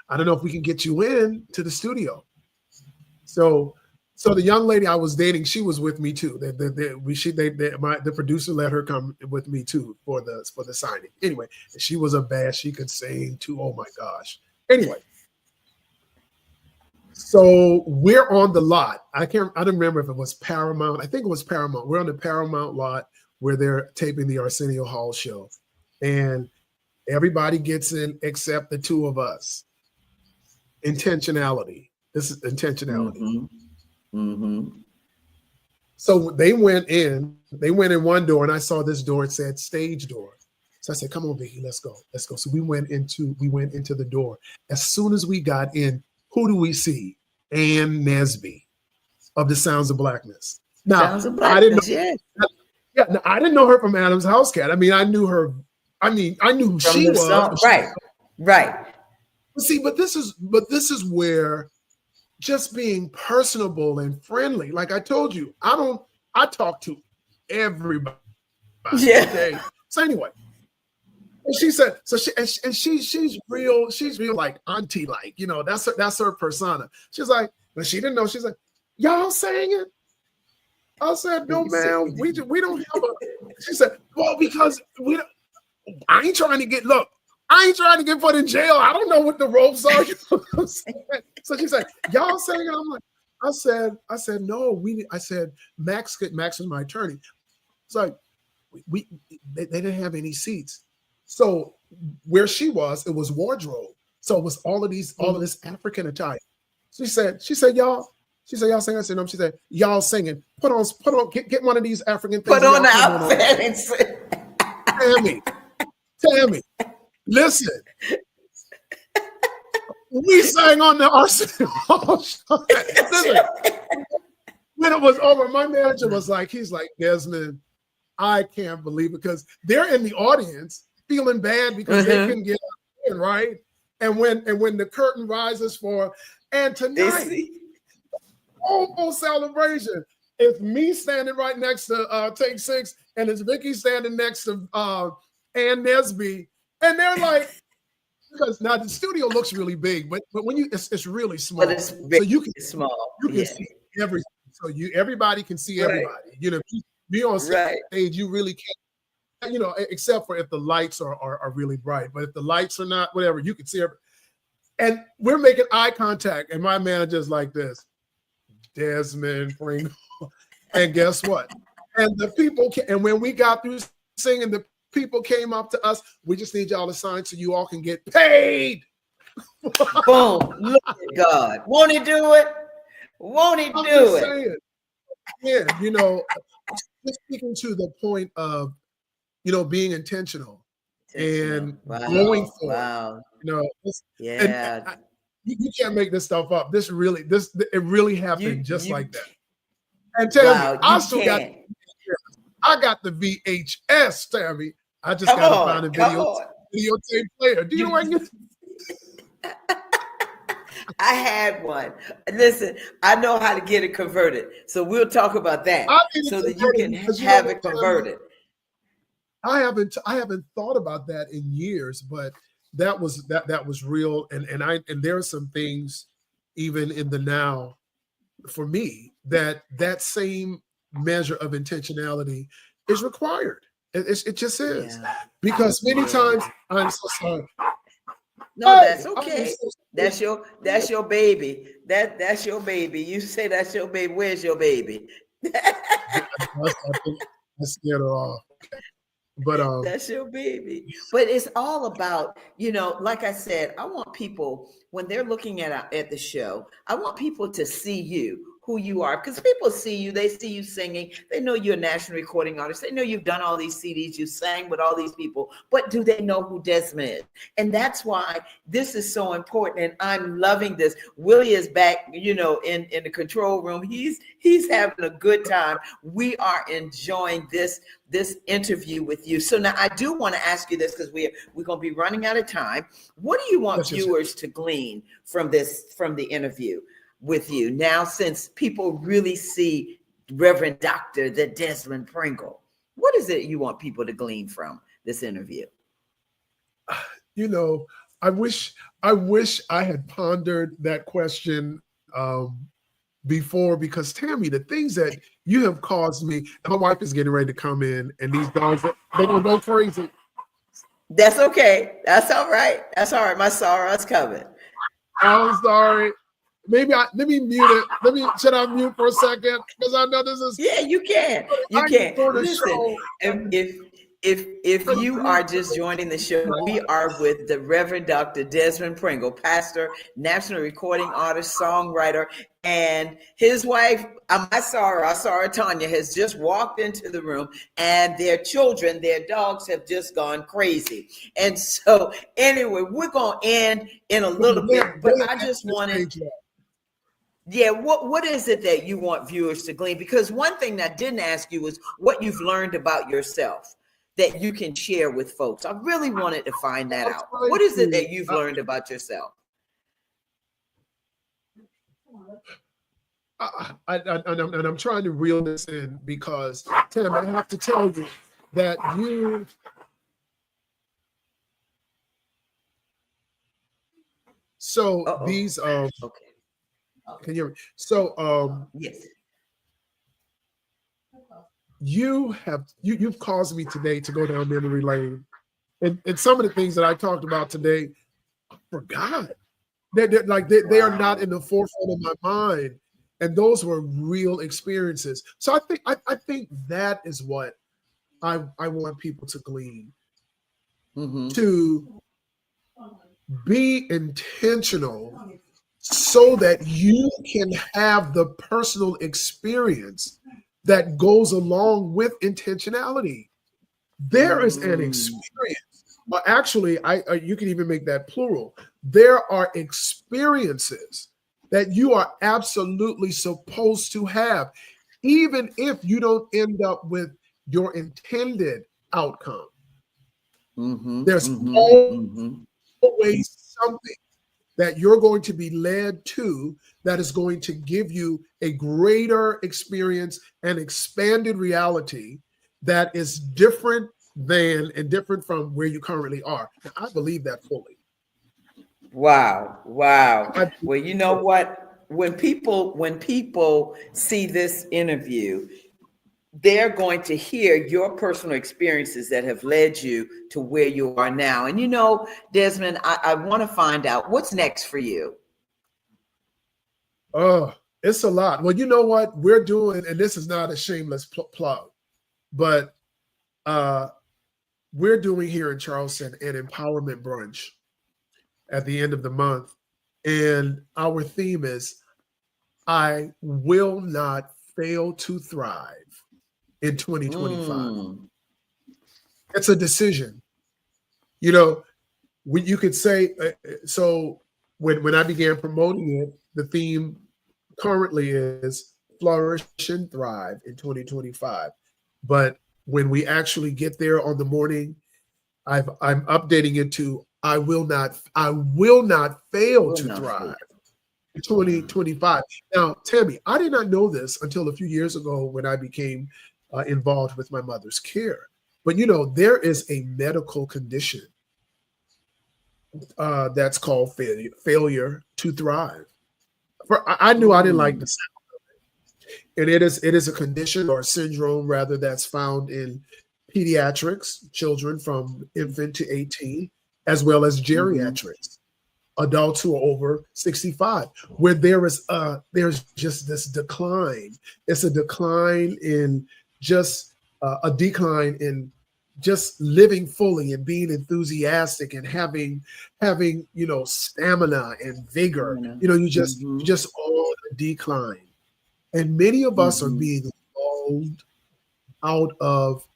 I don't know if we can get you in to the studio. So the young lady I was dating, she was with me too. The producer let her come with me too for the signing. Anyway, she was she could sing too. Oh my gosh. Anyway, so we're on the lot. I don't remember if it was Paramount. I think it was Paramount. We're on the Paramount lot where they're taping the Arsenio Hall show, and everybody gets in except the two of us. Intentionality. This is intentionality. Mm-hmm. Mm-hmm. So they went in one door, and I saw this door. It said stage door. So I said, "Come on, Vicky, let's go." So we went into the door. As soon as we got in, who do we see? Ann Nesby of the Sounds of Blackness. Now, Sounds of Blackness, I didn't know her from Adam's House Cat. I mean, I knew her. I knew who she was. Song. Right. See, but this is where just being personable and friendly. Like I told you, I talk to everybody. Yeah. Okay? So anyway, and she said, she's real like auntie, like, you know, that's her persona. She's like, but she didn't know. She's like, y'all singing? I said, no, man, we don't have a. She said, well, because I ain't trying to get put in jail. I don't know what the ropes are. You know what I'm saying? So she said, y'all singing? I'm like, I said, no, I said, Max is my attorney. It's like, they didn't have any seats. So where she was, it was wardrobe. So it was all of this African attire. She said, y'all singing? I said, no. She said, y'all singing. Put on, get one of these African things. Put on the outfit and sing. Tammy, listen. We sang on the Arsenal. When it was over, my manager was like, he's like, Desmond, I can't believe it, because they're in the audience feeling bad because they couldn't get in, right? And when the curtain rises and tonight, almost celebration. It's me standing right next to Take Six, and it's Vicky standing next to Ann Nesby, And they're like, because now the studio looks really big, but when it's really small. But it's so you can small. you can Yeah. see everything. So everybody can see Right. everybody. You know, be on Right. stage, you really can't, you know, except for if the lights are really bright. But if the lights are not, whatever, you can see everybody. And we're making eye contact, and my manager's like this, Desmond Pringle. And guess what? And the people and when we got through singing, the people came up to us. We just need y'all to sign so you all can get paid. Boom! Look at God. Won't He do it? Won't He I'm do just it? saying. Yeah, you know, just speaking to the point of, you know, being intentional and going for it. You know, Yeah. You can't make this stuff up. It really happened like that. And Tammy, I got the VHS, Tammy. I just got to find a videotape player. Do you know where I can get? I had one. Listen, I know how to get it converted. So we'll talk about that so that you can have it converted. I haven't thought about that in years, but that was real. And there are some things even in the now for me that same measure of intentionality is required. It just is. Because many times I'm so sorry. No, that's okay. That's your baby. That's your baby. You say that's your baby. Where's your baby? I scared her off. But that's your baby. But it's all about, you know, like I said, I want people when they're looking at the show, I want people to see you, who you are, because people see you, they see you singing, they know you're a national recording artist, they know you've done all these CDs, you sang with all these people, but do they know who Desmond is? And that's why this is so important, and I'm loving this. Willie is back, you know, in the control room. He's having a good time. We are enjoying this interview with you. So now I do want to ask you this, because we're going to be running out of time. What do you want viewers to glean from the interview with you now, since people really see Reverend Dr. the Desmond Pringle? What is it you want people to glean from this interview? You know, I wish I had pondered that question before, because Tammy, the things that you have caused me, and my wife is getting ready to come in, and these dogs, they're gonna go crazy. That's okay. That's all right. That's all right. My sorrow's coming. I'm sorry. Let me mute it. Should I mute for a second? Because I know this is. Yeah, you can. You can. Listen, if you are just joining the show, we are with the Reverend Dr. Desmond Pringle, pastor, national recording artist, songwriter, and his wife, my Sarah Tanya, has just walked into the room, and their children, their dogs, have just gone crazy. And so, anyway, we're going to end in a little bit, but I just wanted. Yeah, what is it that you want viewers to glean? Because one thing that I didn't ask you was what you've learned about yourself that you can share with folks. I really wanted to find that out. What is it that you've learned about yourself? I'm trying to reel this in, because, Tim, I have to tell you that you. So these okay. Can you hear me? So yes. You've caused me today to go down memory lane, and some of the things that I talked about today, I forgot. They are not in the forefront of my mind, and those were real experiences. So I think that is what I want people to glean, to be intentional, so that you can have the personal experience that goes along with intentionality. There is an experience. Well, actually, you can even make that plural. There are experiences that you are absolutely supposed to have, even if you don't end up with your intended outcome. There's always something that you're going to be led to that is going to give you a greater experience and expanded reality that is different than and different from where you currently are. Now, I believe that fully. Wow. Well, you know what? When people see this interview, they're going to hear your personal experiences that have led you to where you are now. And Desmond, I want to find out what's next for you. Oh, it's a lot. Well, you know what we're doing, and this is not a shameless plug, but we're doing here in Charleston an empowerment brunch at the end of the month. And our theme is, I will not fail to thrive in 2025. It's a decision. You could say, so when I began promoting it, the theme currently is flourish and thrive in 2025. But when we actually get there on the morning, I'm updating it to I will not fail to thrive in 2025. Now, Tammy, I did not know this until a few years ago when I became involved with my mother's care. But there is a medical condition that's called failure to thrive. I knew I didn't like the sound of it. And it is a condition or a syndrome rather that's found in pediatrics, children from infant to 18, as well as geriatrics, adults who are over 65, where there's just this decline. It's a decline in just living fully and being enthusiastic and having stamina and vigor. You just on a decline. And many of us are being lulled out of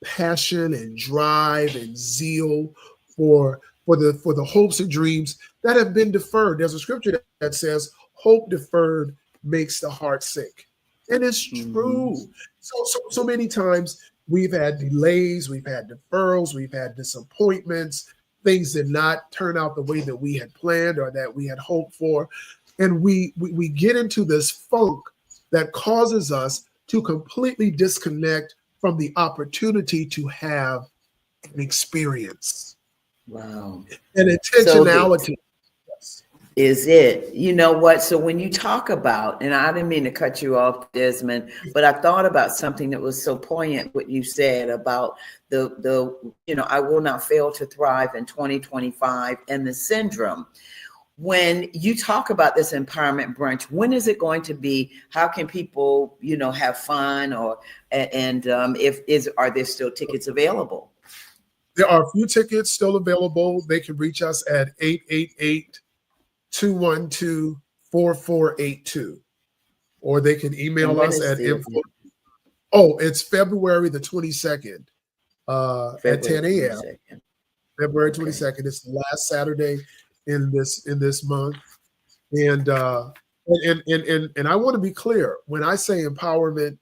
passion and drive and zeal for the hopes and dreams that have been deferred. There's a scripture that says, hope deferred makes the heart sick. And it's true. So many times we've had delays, we've had deferrals, we've had disappointments. Things did not turn out the way that we had planned or that we had hoped for. And we get into this funk that causes us to completely disconnect from the opportunity to have an experience. Wow. And intentionality. Is it? You know what? So when you talk about, and I didn't mean to cut you off, Desmond, but I thought about something that was so poignant, what you said about the I will not fail to thrive in 2025 and the syndrome. When you talk about this empowerment brunch, when is it going to be? How can people, have fun are there still tickets available? There are a few tickets still available. They can reach us at 888-212-4482, or they can email us at info. Oh, it's February the 22nd at 10 a.m. February 22nd. It's the last Saturday in this month, and I want to be clear when I say empowerment.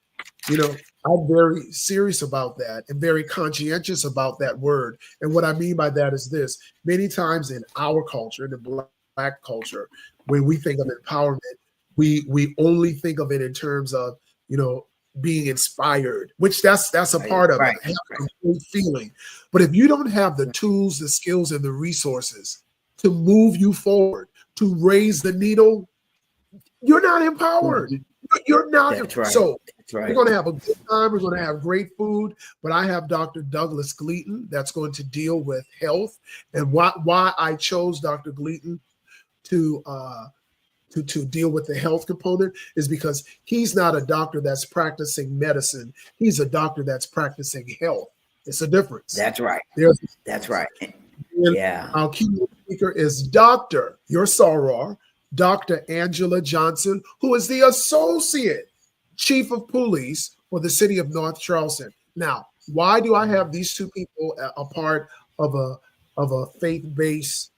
I'm very serious about that and very conscientious about that word. And what I mean by that is this: many times in our culture, in the Black culture, when we think of empowerment, we only think of it in terms of being inspired, which that's a part of it, having a good feeling. But if you don't have the tools, the skills, and the resources to move you forward, to raise the needle, you're not empowered. You're not. That's right. So that's right. We're going to have a good time. We're going to have great food. But I have Dr. Douglas Gleaton that's going to deal with health. And why I chose Dr. Gleaton to deal with the health component is because he's not a doctor that's practicing medicine. He's a doctor that's practicing health. It's a difference. That's right. That's right. Yeah. Our keynote speaker is Dr. Your soror, Dr. Angela Johnson, who is the Associate Chief of Police for the city of North Charleston. Now, why do I have these two people a part of a faith-based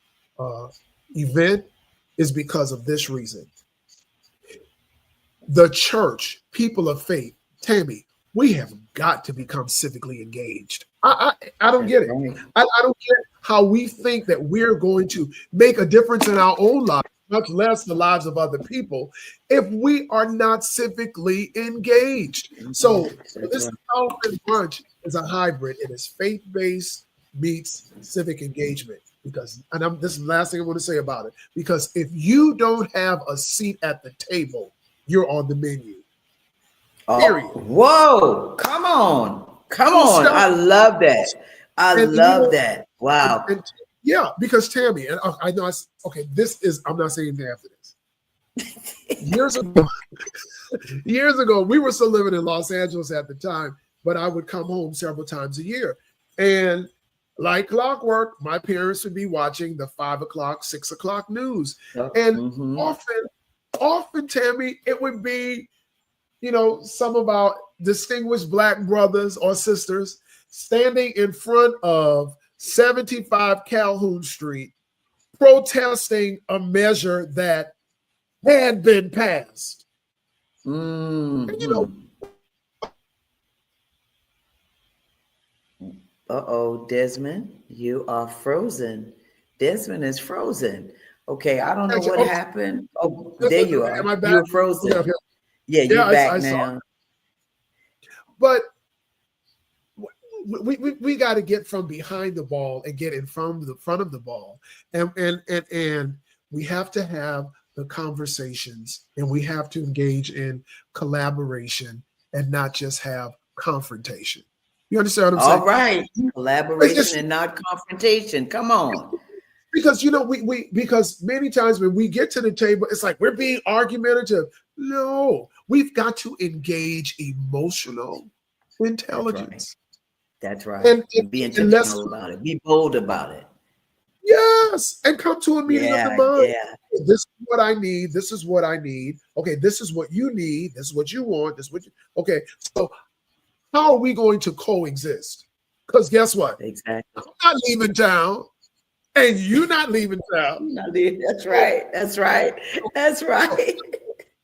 event? Is because of this reason. The church, people of faith, Tammy, we have got to become civically engaged. I don't get it. I don't get how we think that we're going to make a difference in our own lives, much less the lives of other people, if we are not civically engaged. So this Elephant Brunch is a hybrid. It is faith-based meets civic engagement. This is the last thing I want to say about it. Because if you don't have a seat at the table, you're on the menu. Period. Whoa! Come on! I love that. I love that. Wow. Yeah, because Tammy, and I know. I'm not saying anything after this. Years ago, we were still living in Los Angeles at the time, but I would come home several times a year, and like clockwork, my parents would be watching the 5 o'clock, 6 o'clock news. And often, Tammy, it would be, some of our distinguished Black brothers or sisters standing in front of 75 Calhoun Street, protesting a measure that had been passed. And, Desmond, you are frozen. Desmond is frozen. Okay, I don't know what happened. Oh, there you are. Am I back? You're frozen. Yeah, you're back now. But we got to get from behind the ball and get in front of the ball, and we have to have the conversations, and we have to engage in collaboration and not just have confrontation. You understand what I'm saying? All right, collaboration and not confrontation. Come on. Because because many times when we get to the table, it's like we're being argumentative. No, we've got to engage emotional intelligence. That's right. And be intentional about it. Be bold about it. Yes, and come to a meeting of the mind. Yeah. This is what I need. This is what I need. Okay, this is what you need. This is what you want. This is what you. Okay, so how are we going to coexist? Because guess what? Exactly. I'm not leaving town, and you're not leaving town. That's right. That's right. That's right.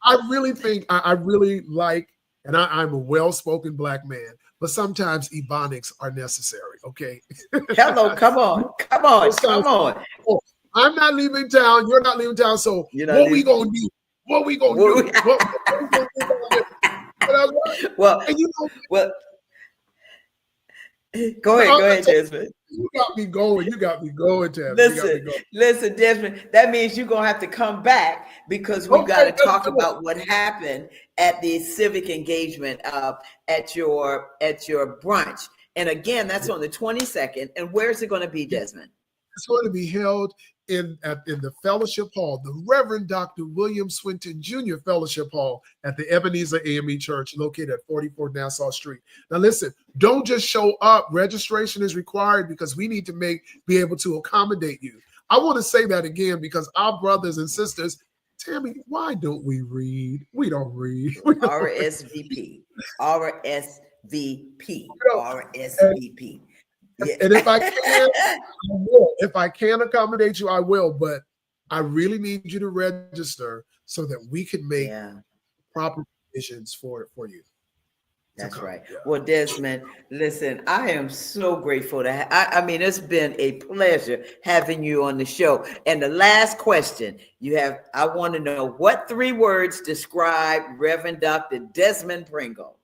I really think I really like, and I'm a well-spoken Black man, but sometimes ebonics are necessary. Okay. Hello, come on. Oh, I'm not leaving town. You're not leaving town. So what we gonna do? What we gonna do? What we gonna do? Well, go ahead, Desmond. You got me going, Tammy. Listen, Desmond, that means you're going to have to come back because we've got to talk about what happened at the civic engagement at your brunch. And again, that's on the 22nd. And where's it going to be, Desmond? It's going to be held in the Fellowship Hall, the Reverend Dr. William Swinton Jr. Fellowship Hall at the Ebenezer AME Church located at 44 Nassau Street. Now listen, don't just show up. Registration is required because we need to be able to accommodate you. I want to say that again because our brothers and sisters, Tammy, why don't we read? We don't read. RSVP. Yeah. And if I can, I will. If I can accommodate you, I will. But I really need you to register so that we can make proper provisions for you. That's right. Yeah. Well, Desmond, listen, I am so grateful to I mean, it's been a pleasure having you on the show. And the last question I want to know what 3 words describe Reverend Dr. Desmond Pringle?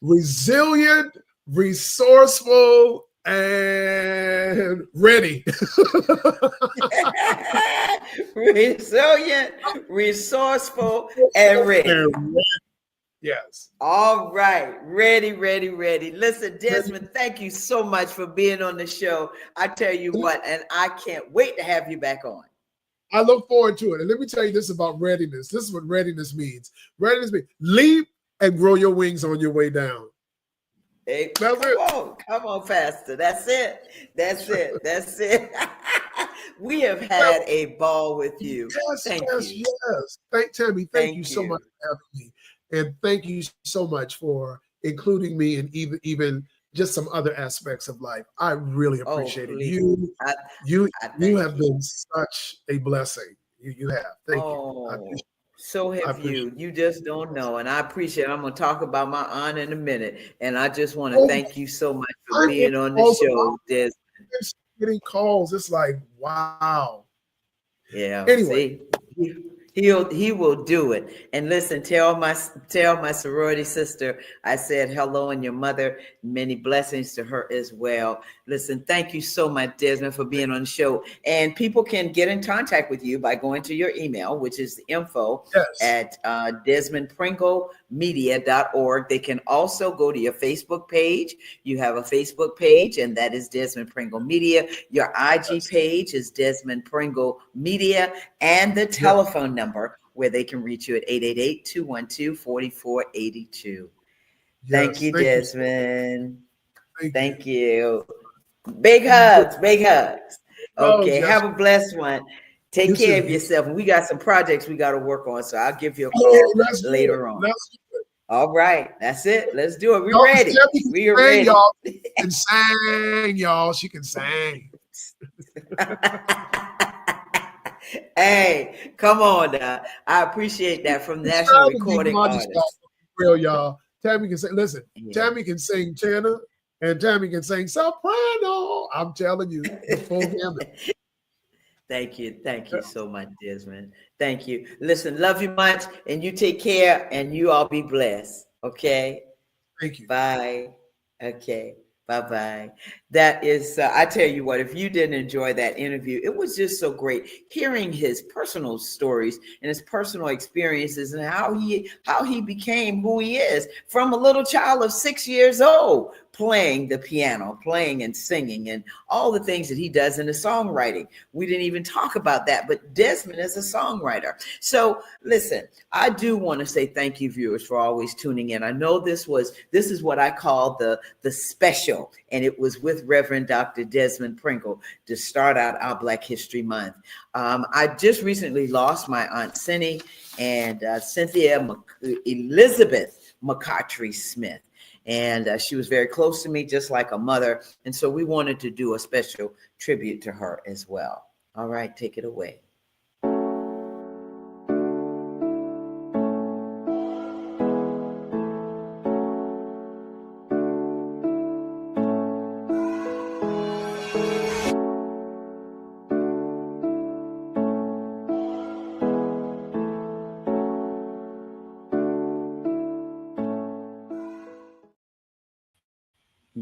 Resilient, resourceful, and ready. Resilient, resourceful, and ready. Yes. All right. Ready. Listen, Desmond, thank you so much for being on the show. I tell you what, and I can't wait to have you back on. I look forward to it. And let me tell you this about readiness. This is what readiness means. Readiness means leap and grow your wings on your way down. Hey, come on, Pastor. That's it. We have had a ball with you. Yes. Tammy, thank you so much for having me. And thank you so much for including me in even just some other aspects of life. I really appreciate it. You have been such a blessing. You have. Thank you. So have you. You just don't know. And I appreciate it. I'm going to talk about my aunt in a minute. And I just want to thank you so much for being on the show, Des. Getting calls. It's like, wow. Yeah. Anyway. See, He will do it. And listen, tell my sorority sister I said hello, and your mother, many blessings to her as well. Listen, thank you so much, Desmond, for being on the show. And people can get in contact with you by going to your email, which is info at DesmondPringleMedia.org. They can also go to your Facebook page. You have a Facebook page, and that is Desmond Pringle Media. Your IG page is Desmond Pringle Media, and the telephone number where they can reach you at 888-212-4482. Thank you, Desmond. Thank you. Big hugs, big hugs. Okay, have a blessed one. Take care of yourself. And we got some projects we got to work on, so I'll give you a call later on. All right, that's it. Let's do it. We're ready. We are ready. Y'all. She can sing, y'all. She can sing. Hey, come on now. I appreciate that from National Recording Artists. Real, y'all. Tammy can sing. Listen, Tammy can sing tenor, and Tammy can sing soprano. I'm telling you, the full gamut. Thank you so much, Desmond. Thank you. Listen, love you much, and you take care, and you all be blessed. Okay. Thank you. Bye. Okay. Bye-bye. That is, I tell you what, if you didn't enjoy that interview, it was just so great hearing his personal stories and his personal experiences and how he became who he is from a little child of 6 years old, playing the piano, playing and singing, and all the things that he does in the songwriting. We didn't even talk about that, but Desmond is a songwriter. So listen, I do want to say thank you, viewers, for always tuning in. I know this is what I call the special, and it was with Reverend Dr. Desmond Pringle to start out our Black History Month. I just recently lost my Aunt Cindy and Cynthia Elizabeth McCartry Smith. And she was very close to me, just like a mother. And so we wanted to do a special tribute to her as well. All right, take it away.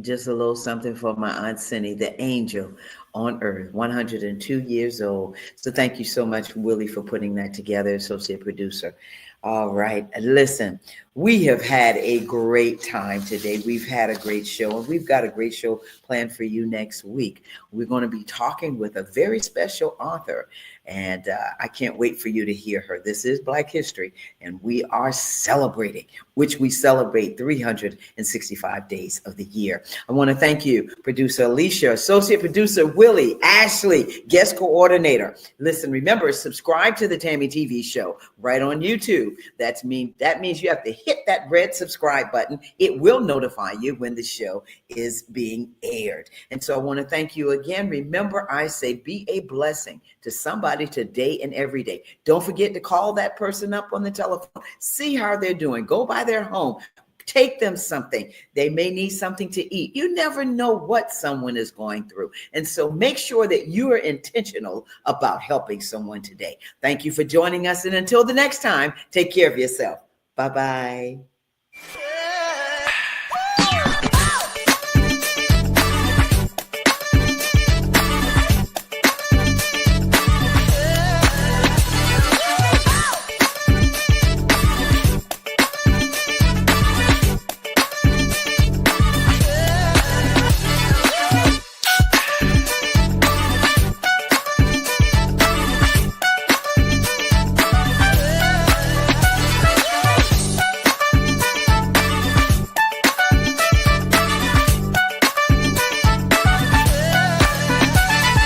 Just a little something for my Aunt Cindy, the angel on earth, 102 years old. So thank you so much, Willie, for putting that together, associate producer. All right. Listen, we have had a great time today. We've had a great show, and we've got a great show planned for you next week. We're going to be talking with a very special author, and I can't wait for you to hear her. This is Black History, and we are celebrating, which we celebrate 365 days of the year. I want to thank you, producer Alicia, associate producer Willie, Ashley, guest coordinator. Listen, remember, subscribe to the Tammy TV show right on YouTube. That means you have to hit that red subscribe button. It will notify you when the show is being aired. And so I want to thank you again. Remember, I say be a blessing to somebody today and every day. Don't forget to call that person up on the telephone. See how they're doing. Go by their home. Take them something. They may need something to eat. You never know what someone is going through. And so make sure that you are intentional about helping someone today. Thank you for joining us. And until the next time, take care of yourself. Bye-bye.